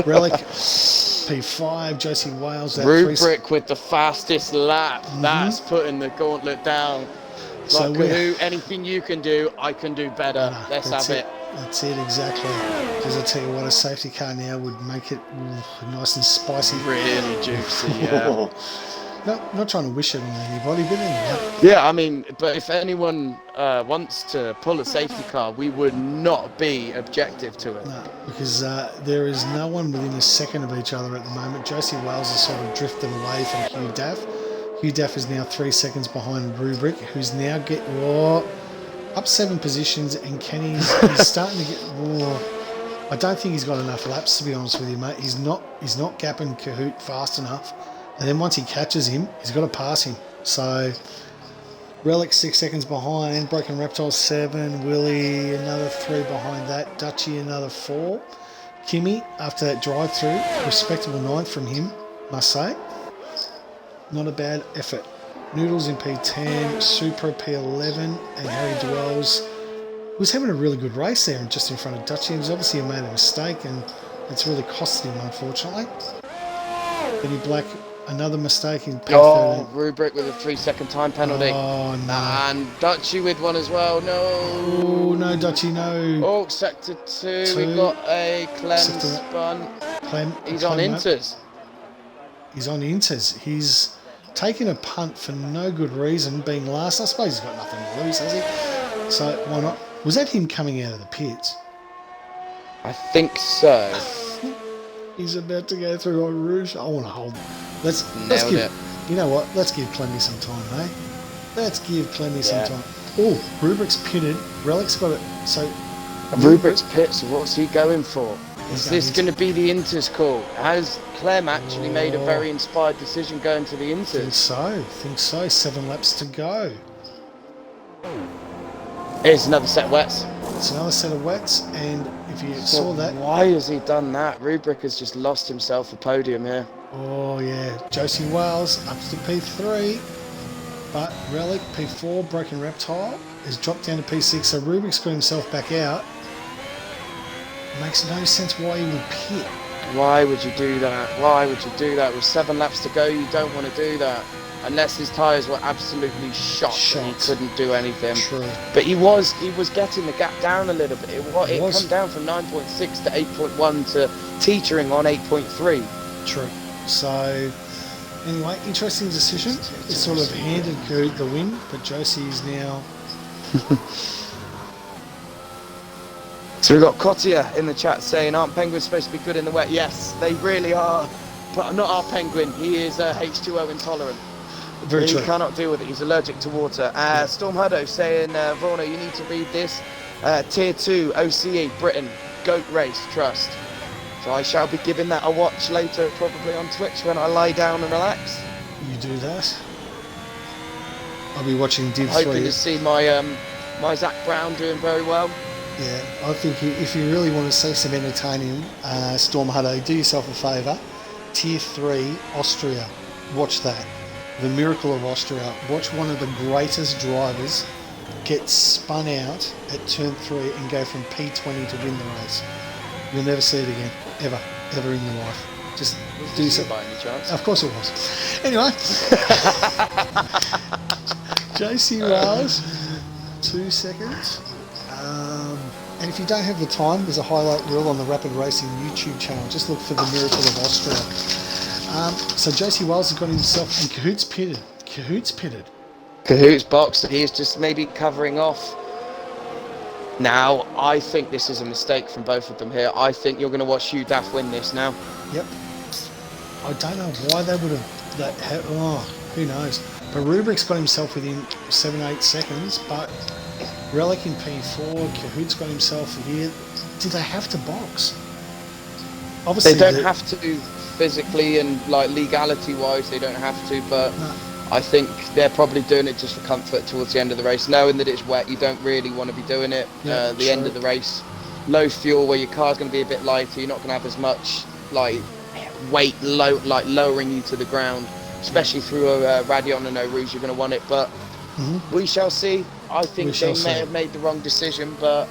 Relic, P5, Josie Wales. Rubrik with the fastest lap. That's putting the gauntlet down. So Kahoot, anything you can do, I can do better. Let's have it. That's it, exactly. Because I tell you what, a safety car now would make it nice and spicy. Really juicy, yeah. No, not trying to wish it on anybody, but anyway. Yeah, I mean, but if anyone wants to pull a safety car, we would not be objective to it. No, because there is no one within a second of each other at the moment. Josie Wales has sort of drifted away from Hugh Daff. Hugh Daff is now 3 seconds behind Rubrik, who's now up 7 positions, and Kenny's he's starting to get. I don't think he's got enough laps, to be honest with you, mate. He's not gapping Kahoot fast enough. And then once he catches him, he's got to pass him. So, Relic 6 seconds behind. Broken Reptile 7. Willie another 3 behind that. Dutchy another 4. Kimmy, after that drive-through, respectable 9th from him, must say. Not a bad effort. Noodles in P10. Super P11. And Harry Dwells was having a really good race there and just in front of Dutchy. He was obviously made a mistake and it's really costed him, unfortunately. Benny Black, another mistake in P13. Oh, Rubrik with a 3-second time penalty. Oh, no. And Dutchy with one as well. No. Oh, no, Dutchy, no. Oh, sector 2. We got a Clem spun. He's on Inters. He's on Inters. He's taken a punt for no good reason, being last. I suppose he's got nothing to lose, has he? So, why not? Was that him coming out of the pits? I think so. He's about to go through on Rouge. I want to hold him. Let's give it. You know what? Let's give Clemmy some time, eh? Let's give Clemmy some time. Oh, Rubrik's pitted. Relic's got it. So Rubrik's pit. So what's he going for? Is this going to be the Inters call? Has Clem actually made a very inspired decision going to the Inters? Think so. 7 laps to go. Here's another set of wets. It's another set of wets, and if you saw that... Why has he done that? Rubric has just lost himself a podium here. Oh, yeah. Josie Wales up to P3, but Relic, P4, Broken Reptile, has dropped down to P6, so Rubric's got himself back out. Makes no sense why he would pit. Why would you do that? Why would you do that? With 7 laps to go, you don't want to do that. Unless his tyres were absolutely shot and he couldn't do anything. True. But he was getting the gap down a little bit. It come down from 9.6 to 8.1 to teetering on 8.3. True. So, anyway, interesting decision. It sort of handed Kahoot the win, but Josie is now... So we've got Kotia in the chat saying, aren't penguins supposed to be good in the wet? Yes, they really are. But not our penguin. He is H2O intolerant. Very true. He cannot deal with it. He's allergic to water. Storm Huddo saying, Vorno, you need to read this. Tier 2 OCE Britain Goat Race Trust. So I shall be giving that a watch later, probably on Twitch when I lie down and relax. You do that. I'll be watching Div 3. Hoping to see my my Zach Brown doing very well. Yeah, I think if you really want to see some entertaining, Storm Huddo, do yourself a favour. Tier 3 Austria. Watch that. The Miracle of Austria. Watch one of the greatest drivers get spun out at turn 3 and go from P20 to win the race. You'll never see it again. Ever in your life. Just do so. By any chance? Of course it was. Anyway. JC Wales, 2 seconds. And if you don't have the time, there's a highlight reel on the Rapid Racing YouTube channel. Just look for the Miracle of Austria. So JC Wales has got himself, and Kahoot's pitted. Kahoot's boxed. He is just maybe covering off. Now, I think this is a mistake from both of them here. I think you're going to watch Hugh Daff win this now. Yep. I don't know why they would have... who knows. But Rubric's got himself within 7-8 seconds, but Relic in P4, Kahoot's got himself here. Do they have to box? Obviously, they don't have to physically and like legality-wise. They don't have to, but no. I think they're probably doing it just for comfort towards the end of the race, knowing that it's wet. You don't really want to be doing it. Yeah, the end of the race, low fuel, where your car's going to be a bit lighter. You're not going to have as much like weight, lowering you to the ground. Especially through a Radion and no Rouge, you're going to want it, but we shall see. I think they may have made the wrong decision, but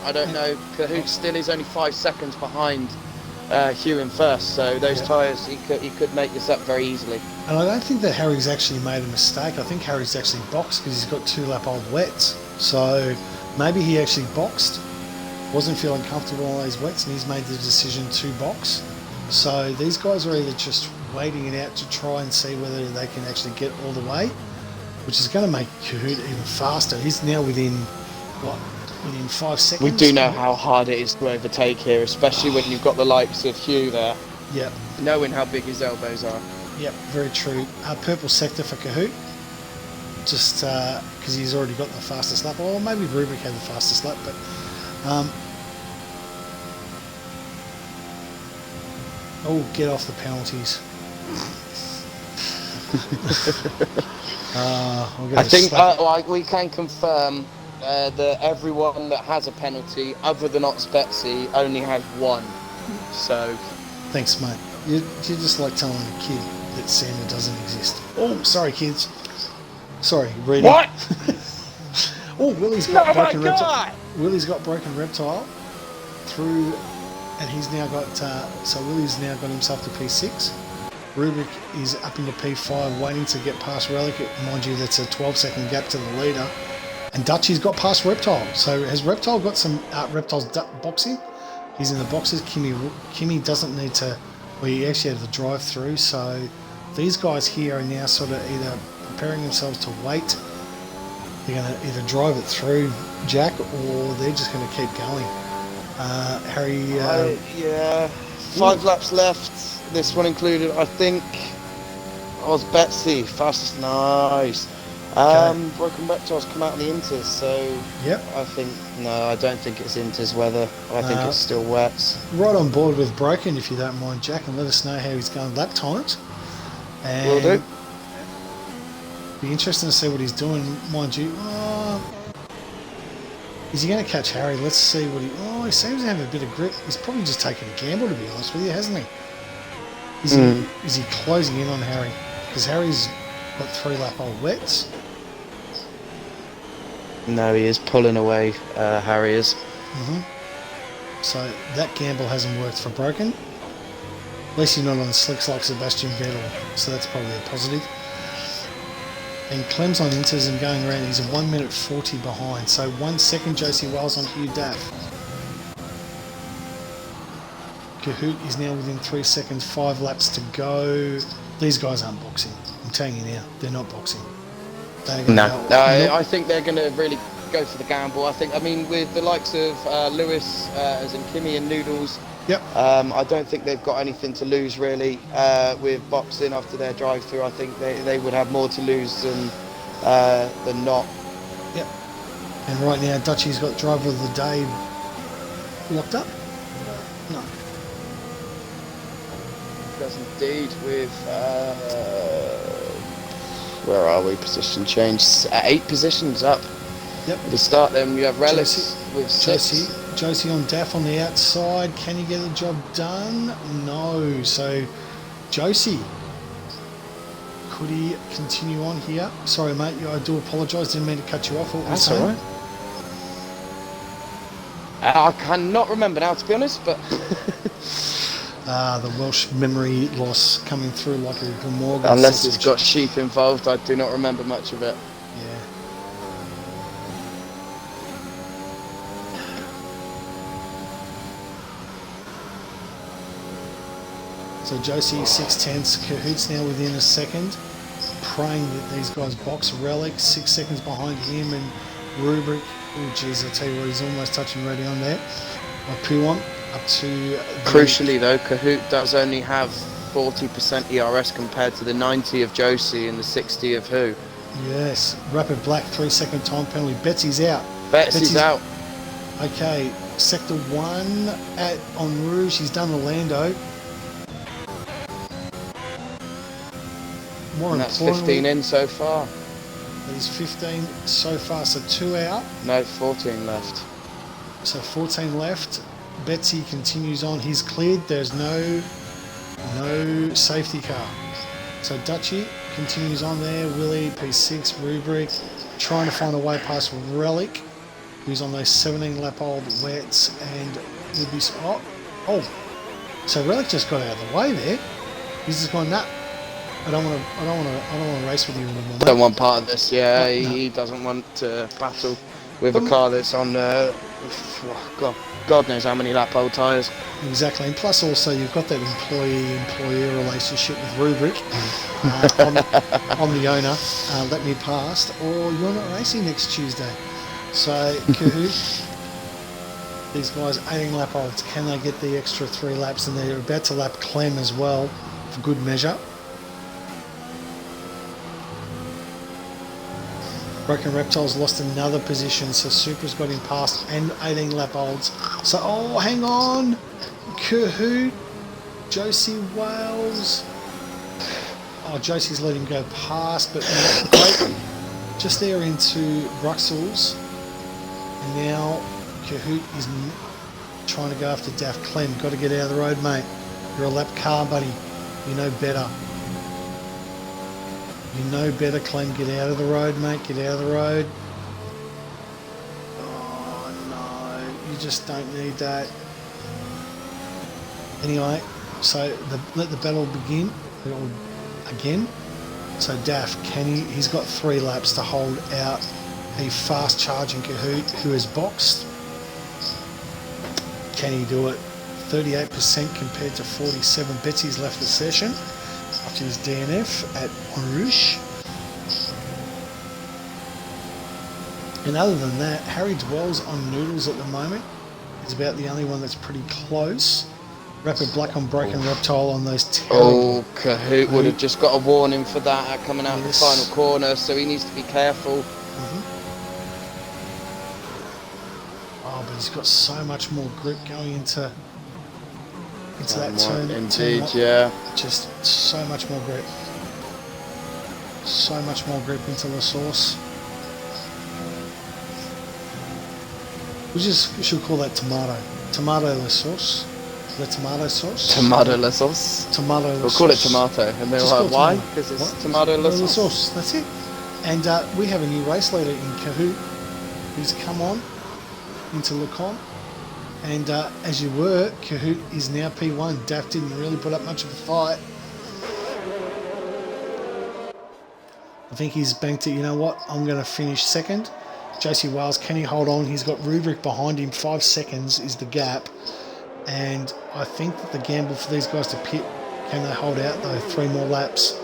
I don't know. Kahoot still is only 5 seconds behind Hugh in first, so those tyres, he could make this up very easily. And I don't think that Harry's actually made a mistake. I think Harry's actually boxed because he's got 2-lap-old wets. So maybe he actually boxed, wasn't feeling comfortable on those wets, and he's made the decision to box. So these guys are either just waiting it out to try and see whether they can actually get all the way, which is going to make Kahoot even faster. He's now within 5 seconds. We do know how hard it is to overtake here, especially when you've got the likes of Hugh there. Yep. Knowing how big his elbows are. Yep, very true. Purple sector for Kahoot, just because he's already got the fastest lap. Or maybe Rubric had the fastest lap, but get off the penalties. I think we can confirm that everyone that has a penalty, other than Ox Betsy, only has one. So, thanks, mate. You're just like telling a kid that Santa doesn't exist. Oh, sorry, kids. Sorry, reading. What? Willie's got broken reptile. Willie's got broken reptile through. And he's now got, so Willie's now got himself to P6. Rubric is up into P5, waiting to get past Relic. Mind you, that's a 12-second gap to the leader. And Dutchy's got past Reptile. So has Reptile got some Reptile's boxing? He's in the boxes. Kimmy doesn't need to, well, he actually had the drive-through. So these guys here are now sort of either preparing themselves to wait. They're going to either drive it through Jack, or they're just going to keep going. Harry... 5 laps left, this one included. I think Oz Betsy, fastest, nice. Broken reptiles come out of the Inters, so Yep. I don't think it's Inters weather. I think it's still wets. Right on board with Broken, if you don't mind, Jack, and let us know how he's going lap times. And Will do. Be interesting to see what he's doing, mind you. Is he going to catch Harry? Let's see what he... Oh, he seems to have a bit of grip. He's probably just taking a gamble, to be honest with you, hasn't he? Is he closing in on Harry? Because Harry's got 3 lap old wets. No, he is pulling away, Harry is. So that gamble hasn't worked for Broken. At least you're not on slicks like Sebastian Vettel, so that's probably a positive. And Clem's on Inters and going around, he's a 1 minute 40 behind. So 1 second, Josie Wells on Hugh Daff. Kahoot is now within 3 seconds, 5 laps to go. These guys aren't boxing. I'm telling you now, they're not boxing. I think they're going to really go for the gamble. I mean, with the likes of Lewis, as in Kimmy and Noodles, yep. I don't think they've got anything to lose really with boxing after their drive-through. I think they would have more to lose than not. Yep. And right now, Dutchy's got driver of the day locked up. No. Does indeed with where are we? Position change. 8 positions up. Yep. To start them, you have Relics with 6. Josie on Daff on the outside. Can he get the job done? No. So, Josie, could he continue on here? Sorry, mate. I do apologise. Didn't mean to cut you off. What That's all right. I cannot remember now, to be honest, but... the Welsh memory loss coming through like a Glamorgan Unless sausage. it's got sheep involved, I do not remember much of it. Yeah. So Josie 6/10, Cahoot's now within a second, praying that these guys box. Relic 6 seconds behind him, and Rubric, oh geez, I tell you what, he's almost touching ready on there. Puon up to... Crucially though, Cahoot does only have 40% ERS compared to the 90 of Josie and the 60 of Who. Yes, Rapid Black 3 second time penalty. Betsy's out. Betsy's out. Okay, Sector 1 on Rouge, he's done the Lando. More and that's 15 in so far. He's 15 so far, so 2 out. No, 14 left. So 14 left. Betsy continues on. He's cleared. There's no safety car. So Dutchy continues on there. Willie, P6, Rubric, trying to find a way past Relic, who's on those 17 lap old wets, and would be... Oh, so Relic just got out of the way there. He's just gone, nah, I don't want to race with you anymore, mate. Don't want part of this. Yeah, he doesn't want to battle with a car that's on God knows how many lap old tyres. Exactly, and plus also you've got that employee-employer relationship with Rubric. I'm the owner, let me past, or you're not racing next Tuesday. So, Kahoot, these guys 18 lap olds, can they get the extra 3 laps? And they're about to lap Clem as well, for good measure. Broken Reptiles lost another position, so Supra's got him past, and 18 lap olds. So, oh, hang on! Kahoot, Josie Wales. Oh, Josie's let him go past, but wait, just there into Bruxelles. And now Kahoot is trying to go after Daft Clem. Got to get out of the road, mate. You're a lap car, buddy. You know better. You know better, Clem. Get out of the road, mate. Get out of the road. Oh, no. You just don't need that. Anyway, so let the battle begin again. So Daff, he's got 3 laps to hold out a fast charging Kahoot who is boxed. Can he do it? 38% compared to 47. Betsy's left the session after his DNF at Enrouche. And other than that, Harry Dwell's on Noodles at the moment. He's about the only one that's pretty close. Rapid black on broken reptile on those terrible. Oh, Kahoot would have just got a warning for that coming out the final corner, so he needs to be careful. Oh, but he's got so much more grip going into that turn. Indeed, yeah. Just so much more grip. So much more grip into the sauce. We should call that tomato. Tomato sauce. The tomato sauce? Tomato sauce? Tomato We'll call it tomato. And they're like, why? Because it's tomato sauce. That's it. And we have a new race leader in Kahoot who's come on into Lacon. And as you were, Kahoot is now P1. Daft didn't really put up much of a fight. I think he's banked it. You know what? I'm going to finish second. JC Wales, can he hold on? He's got Rubric behind him. 5 seconds is the gap. And I think that the gamble for these guys to pit, can they hold out though? 3 more laps.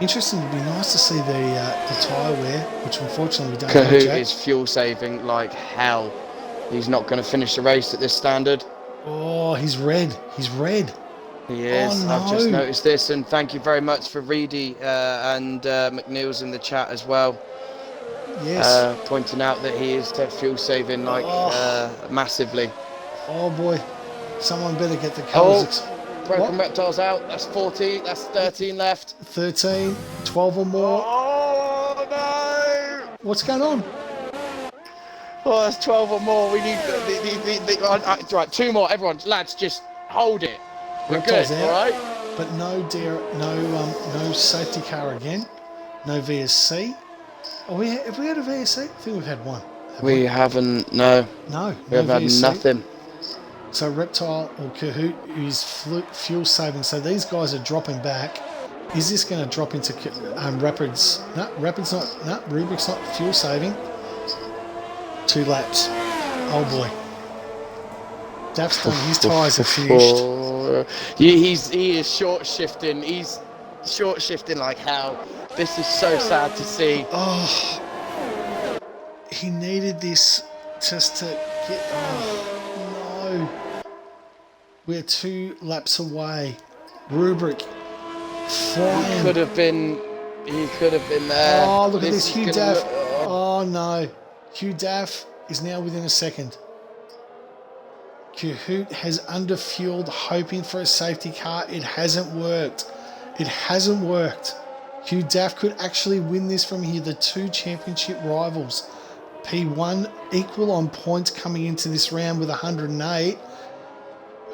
Interesting. It'd be nice to see the tyre wear, which unfortunately we don't have. Kahoot is fuel saving like hell. He's not going to finish the race at this standard. Oh, he's red. He's red. He is. Oh, no. I've just noticed this, and thank you very much for Reedy and McNeil's in the chat as well. Yes. Pointing out that he is fuel saving like massively. Oh boy, someone better get the colours. Broken reptiles out. That's 40. That's 13 left. 13, 12 or more. Oh no! What's going on? Oh, that's 12 or more. We need right. 2 more. Everyone, lads, just hold it. We're Reptiles good. out, all right. But no safety car again. No VSC. Oh, have we had a VSC? I think we've had one. We haven't. No. No. We have had VSC. nothing. So Reptile or Kahoot is fuel saving. So these guys are dropping back. Is this going to drop into Rapids? No, Rapids not. No, Rubric's not fuel saving. 2 laps. Oh boy. Daft's done. His tyres are finished. He is short shifting. He's short shifting like hell. This is so sad to see. Oh, he needed this just to get. Oh no. We're 2 laps away. Rubric flying. He could have been there. Oh, look at this. Hugh Daff. Oh no. Hugh Daff is now within a second. Kahoot has underfueled, hoping for a safety car. It hasn't worked. It hasn't worked. Hugh Daff could actually win this from here. The 2 championship rivals. P1 equal on points coming into this round with 108.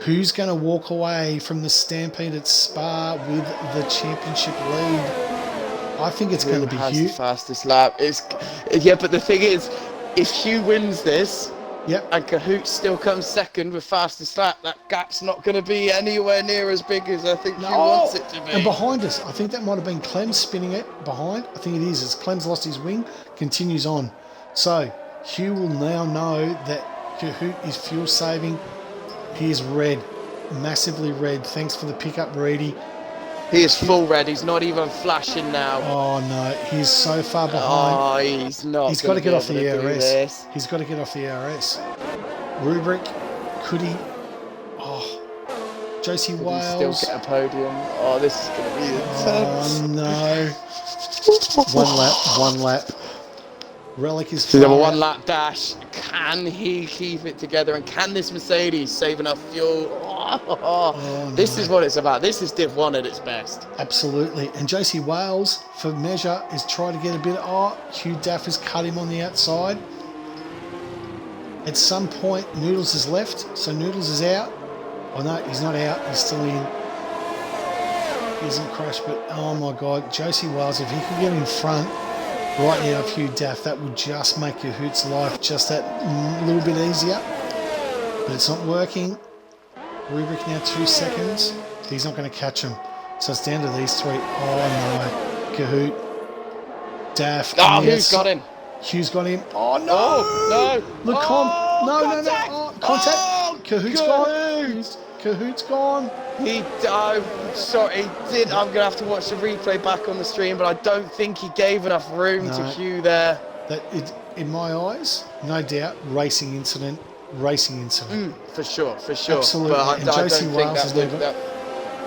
Who's going to walk away from the Stampede at Spa with the championship lead? I think it's going to be Hugh. The fastest lap. But the thing is, if Hugh wins this, and Kahoot still comes second with fastest lap, that gap's not going to be anywhere near as big as I think Hugh wants it to be. And behind us, I think that might have been Clem spinning it behind. I think it is. As Clem's lost his wing, continues on. So Hugh will now know that Kahoot is fuel saving. He is red, massively red. Thanks for the pickup, Reedy. He is full red. He's not even flashing now. Oh no, he's so far behind. Oh, he's not. He's got to get off the ERS. He's got to get off the ERS. Rubric, could he? Oh, Josie Wales. Still get a podium. Oh, this is going to be intense. Oh no. One lap. Relic is a 1 lap dash. Can he keep it together? And can this Mercedes save enough fuel? Oh, this is what it's about. This is Div 1 at its best. Absolutely. And JC Wales, for measure, is trying to get a bit of... Hugh Daff has cut him on the outside. At some point, Noodles is left, so Noodles is out. Oh no, he's not out. He's still in. He hasn't crashed, but oh my God. JC Wales, if he could get in front right now of Hugh Daff, that would just make Kahoot's life just that little bit easier. But it's not working. Rubric now 2 seconds. He's not going to catch him. So it's down to these 3. Oh no. Kahoot. Daff. Oh, Hugh's got him. Hugh's got him. Oh no. No. Look, No. Contact. Kahoot's gone. Kahoot's gone. Sorry, he did. I'm going to have to watch the replay back on the stream, but I don't think he gave enough room to Hugh there. In my eyes, no doubt, racing incident. racing incident. For sure. Absolutely. But And I don't Josie think Wales that.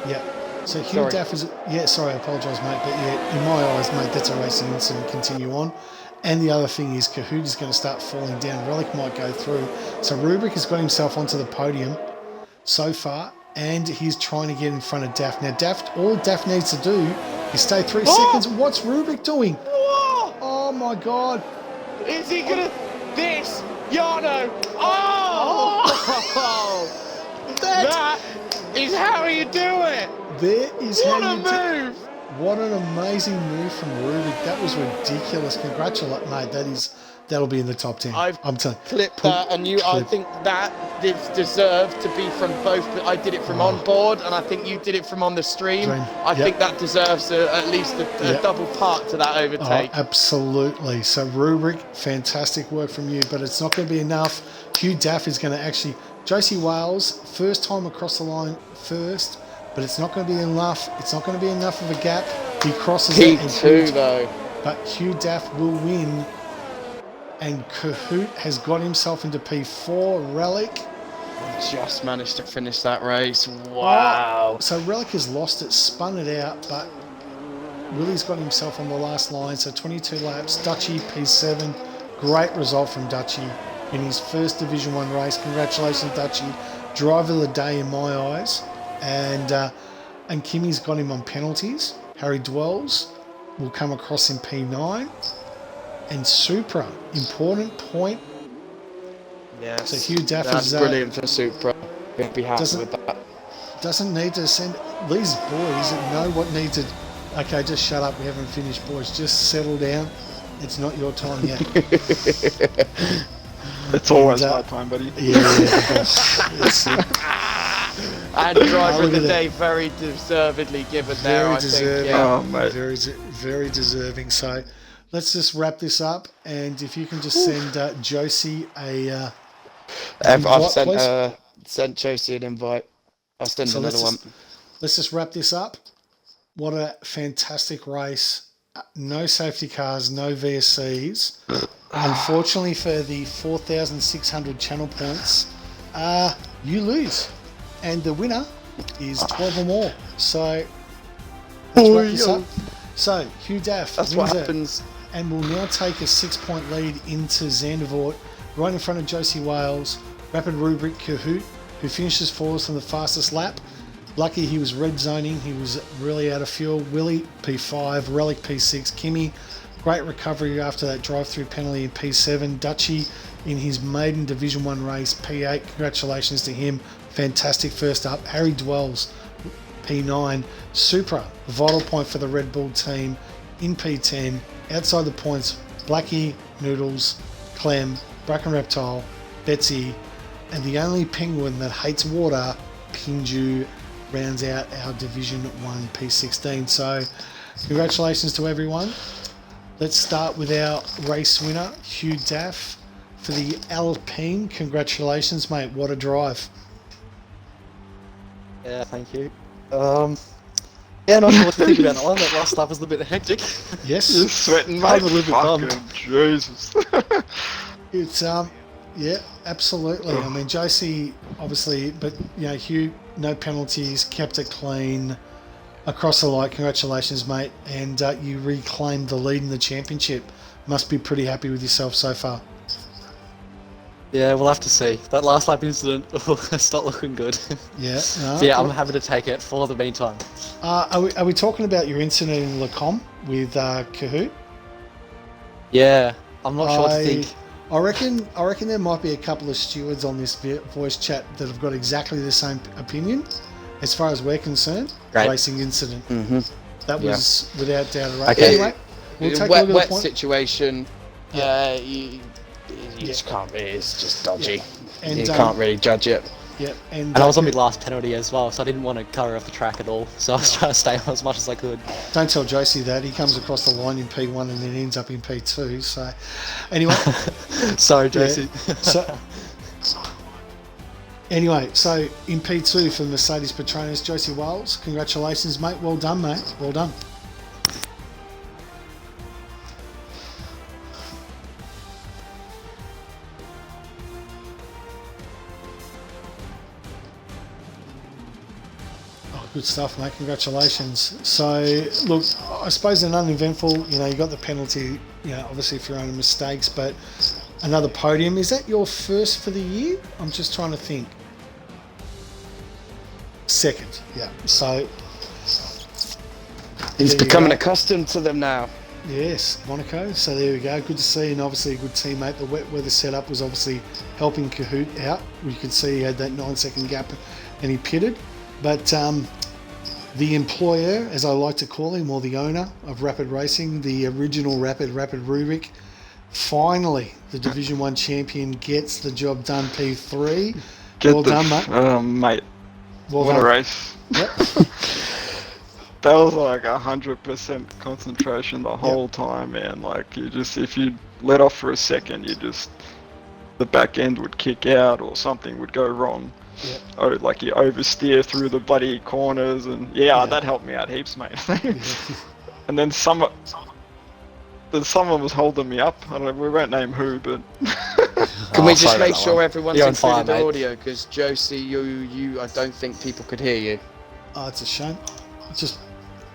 Yeah. So Hugh Daff is... Yeah, sorry, I apologise, mate. But yeah, in my eyes, mate, that's a racing incident. Continue on. And the other thing is Kahoot is going to start falling down. Relic might go through. So Rubric has got himself onto the podium so far, and he's trying to get in front of Daff. Now, all Daff needs to do is stay 3 seconds. What's Rubric doing? Oh, my God. Is he going to... This... Yarno! That is how you do it! There is what how a you move! What an amazing move from Rubik. That was ridiculous. Congratulations, mate. That'll be in the top 10. I'm telling you. Clipped that, and I think that deserved to be from both. I did it from on board, and I think you did it from on the stream. I think that deserves at least a double part to that overtake. Oh, absolutely. So Rubik, fantastic work from you, but it's not going to be enough. Hugh Daff is going to actually... Josie Wales, first time across the line first, but it's not going to be enough. It's not going to be enough of a gap. He crosses it. P2 though. But Hugh Daff will win. And Kahoot has got himself into P4. Relic just managed to finish that race. Wow. So Relic has lost it, spun it out, but Willie's got himself on the last line. So 22 laps. Dutchy P7. Great result from Dutchy in his first Division 1 race. Congratulations, Dutchy. Driver of the day in my eyes. And Kimmy's got him on penalties. Harry Dwells will come across in P9. And Supra, important point. Yes. So Hugh Daff That's is brilliant for Supra. We'll be happy with that. Doesn't need to send these boys that know what needs to. Okay, just shut up. We haven't finished, boys. Just settle down. It's not your time yet. It's always my time, buddy. And driver of the day, very deservedly given there, I think. Yeah. Oh, mate. Very deserving. So let's just wrap this up, and if you can just send Josie a. I've sent Josie an invite. I'll send another one. Let's just wrap this up. What a fantastic race. No safety cars, no VSCs. Unfortunately for the 4,600 channel points, you lose. And the winner is 12 or more. So let's wrap this up. So Hugh Daff That's what happens. And will now take a 6-point lead into Zandvoort, right in front of Josie Wales, Rapid Rubric Kahoot, who finishes fourth on the fastest lap. Lucky he was red zoning, he was really out of fuel. Willie, P5, Relic, P6, Kimmy, great recovery after that drive-through penalty in P7. Dutchy in his maiden Division 1 race, P8, congratulations to him. Fantastic first up. Harry Dwells, P9. Supra, vital point for the Red Bull team in P10. Outside the points, Blackie, Noodles, Clem, Bracken Reptile, Betsy, and the only penguin that hates water, Pinju, rounds out our Division 1 P16. So congratulations to everyone. Let's start with our race winner, Hugh Daff, for the Alpine. Congratulations, mate. What a drive. Yeah, thank you. Yeah, not sure what to think about that one. That last lap was a bit hectic. Yes. You're sweating, mate. I'm a little bit bummed. Jesus. It's yeah, absolutely. I mean, Josie obviously, but you know, Hugh, no penalties, kept it clean across the line. Congratulations, mate, and you reclaimed the lead in the championship. Must be pretty happy with yourself so far. Yeah, we'll have to see. That last lap incident, it's not looking good. Yeah. So yeah, I'm happy to take it for the meantime. Are we talking about your incident in Lacombe with Kahoot? Yeah, I'm not sure what to think. I reckon there might be a couple of stewards on this voice chat that have got exactly the same opinion. As far as we're concerned, racing incident. Mm-hmm. That was without doubt a race. Okay. Anyway, we'll take a look at the wet point. situation. Yeah. You just can't really. It's just dodgy. Yeah. And, you can't really judge it. Yeah, and I was on my last penalty as well, so I didn't want to cover off the track at all. So I was trying to stay on as much as I could. Don't tell Josie that. He comes across the line in P1 and then ends up in P2. So, anyway. Sorry, Josie. Yeah. Anyway, so in P2 for Mercedes Petronas, Josie Wales, congratulations, mate. Well done, mate. Well done. Good stuff, mate. Congratulations. So, look, I suppose an uneventful, you got the penalty, obviously for your own mistakes, but another podium. Is that your first for the year? I'm just trying to think. Second, yeah. So, he's becoming accustomed to them now. Yes, Monaco. So there we go. Good to see, and obviously a good teammate. The wet weather setup was obviously helping Kahoot out. You could see he had that 9-second gap and he pitted. But the employer, as I like to call him, or the owner of Rapid Racing, the original Rapid Rubik, finally the Division 1 champion gets the job done, P3. Well done, mate. Mate. Well What done. a race. Yep. That was like 100% concentration the whole time, man. Like, if you let off for a second, the back end would kick out or something would go wrong. Yep. Oh, like you oversteer through the bloody corners, and that helped me out heaps, mate. And then someone was holding me up. I don't know, we won't name who, but Can we just make sure everyone's You're on included fire, in mate. audio? Because Josie, you, I don't think people could hear you. Oh, it's a shame.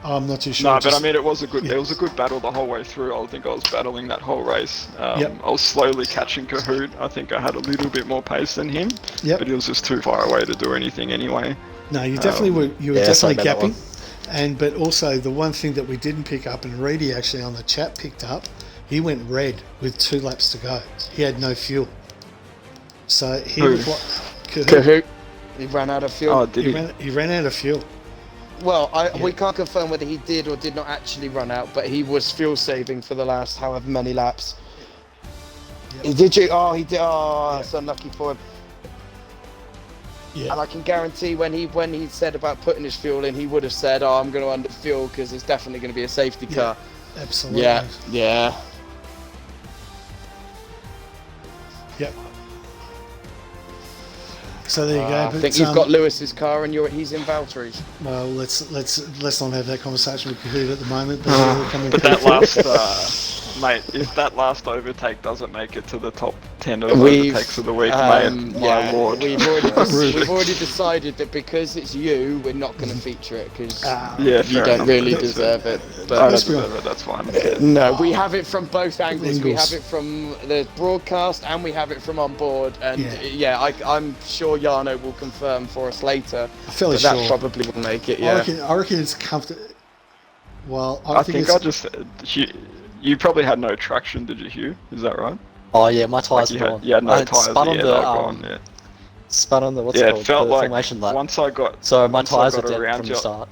I'm not too sure. no, but I mean, it was a good battle the whole way through. I think I was battling that whole race. I was slowly catching Kahoot. I think I had a little bit more pace than him, but he was just too far away to do anything anyway. No, you definitely were. You were definitely sorry about gapping, but also the one thing that we didn't pick up, and Reedy actually on the chat picked up, he went red with 2 laps to go. He had no fuel, so he Who? was what Kahoot, he ran out of fuel. Oh, did he? He ran out of fuel. Well, we can't confirm whether he did or did not actually run out, but he was fuel saving for the last however many laps. Yep. Did you? Oh, he did. Oh, that's unlucky for him. Yeah. And I can guarantee when he said about putting his fuel in, he would have said, "Oh, I'm going to under fuel because it's definitely going to be a safety car." Absolutely. Yeah. Yep. So there you go. I think you've got Lewis's car and he's in Valtteri's. Well, let's not have that conversation with Kahoot at the moment. But, But that last, mate, if that last overtake doesn't make it to the top 10 of overtakes of the week, mate, my lord. We've already decided that because it's you, we're not going to feature it because you don't really deserve it. But I don't deserve it, that's fine. No, we have it from both angles. We have it from the broadcast and we have it from on board. And I'm sure Jarno will confirm for us later. I'm fairly that sure. probably will make it. Yeah. I reckon it's comfortable. Well, I think you probably had no traction, did you, Hugh? Is that right? Oh yeah, my tyres were gone. You had no I tyres, spun on they the were gone, yeah. spun on the what's it Yeah, called? it felt the like formation lap. once I got tyres were dead around from the you, start.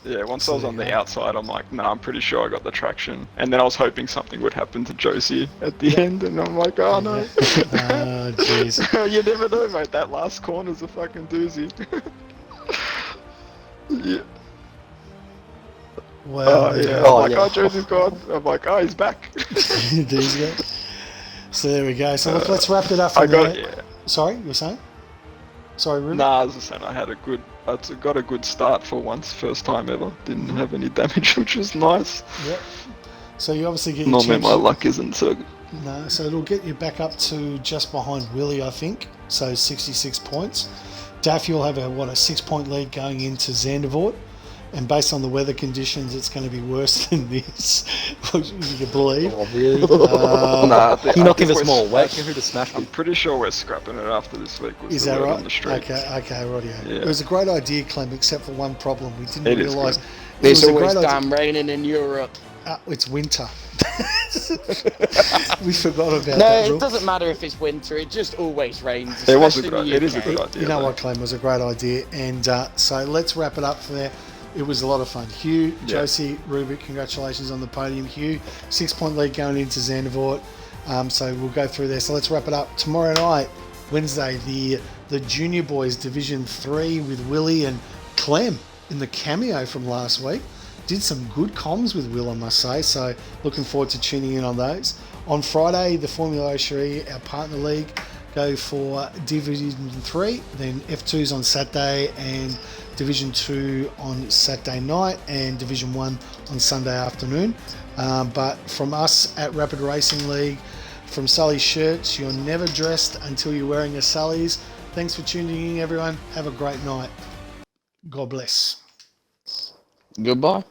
yeah, once I was on the outside, I'm like, no, I'm pretty sure I got the traction. And then I was hoping something would happen to Josie at the end, and I'm like, oh no. Oh, jeez. You never know, mate. That last corner's a fucking doozy. Yeah. Well, Oh, Josie's gone. I'm like, oh, he's back. there you go. So there we go. So look, let's wrap it up from there. Sorry, you were saying? Sorry, Ruben? Nah, I was just saying I got a good start for once, first time ever. Didn't have any damage, which was nice. Yep. So you obviously get your Normally my luck isn't so good. No, so it'll get you back up to just behind Willie, I think. So 66 points. Daffy will have a 6-point lead going into Zandvoort. And based on the weather conditions, it's going to be worse than this, which you can believe. Oh really? Can you not give us more? Wait for who to smash me. I'm pretty sure we're scrapping it after this week. Is that right? On the street. Okay, rightio. Yeah. It was a great idea, Clem, except for one problem. We didn't realise. It's always damn raining in Europe. It's winter. We forgot about that. No, it doesn't matter if it's winter. It just always rains. It is a good idea. You know what, Clem? It was a great idea. And so let's wrap it up for there. It was a lot of fun. Hugh, Josie, Rubik, congratulations on the podium. Hugh, 6-point lead going into Zandvoort. So we'll go through there. So let's wrap it up. Tomorrow night, Wednesday, the Junior Boys Division 3 with Willie and Clem in the cameo from last week. Did some good comms with Will, I must say. So looking forward to tuning in on those. On Friday, the Formula Oshiri, our partner league, go for Division 3. Then F2's on Saturday and Division 2 on Saturday night and Division 1 on Sunday afternoon. But from us at Rapid Racing League, from Sully's Shirts, you're never dressed until you're wearing a Sully's. Thanks for tuning in, everyone. Have a great night. God bless. Goodbye.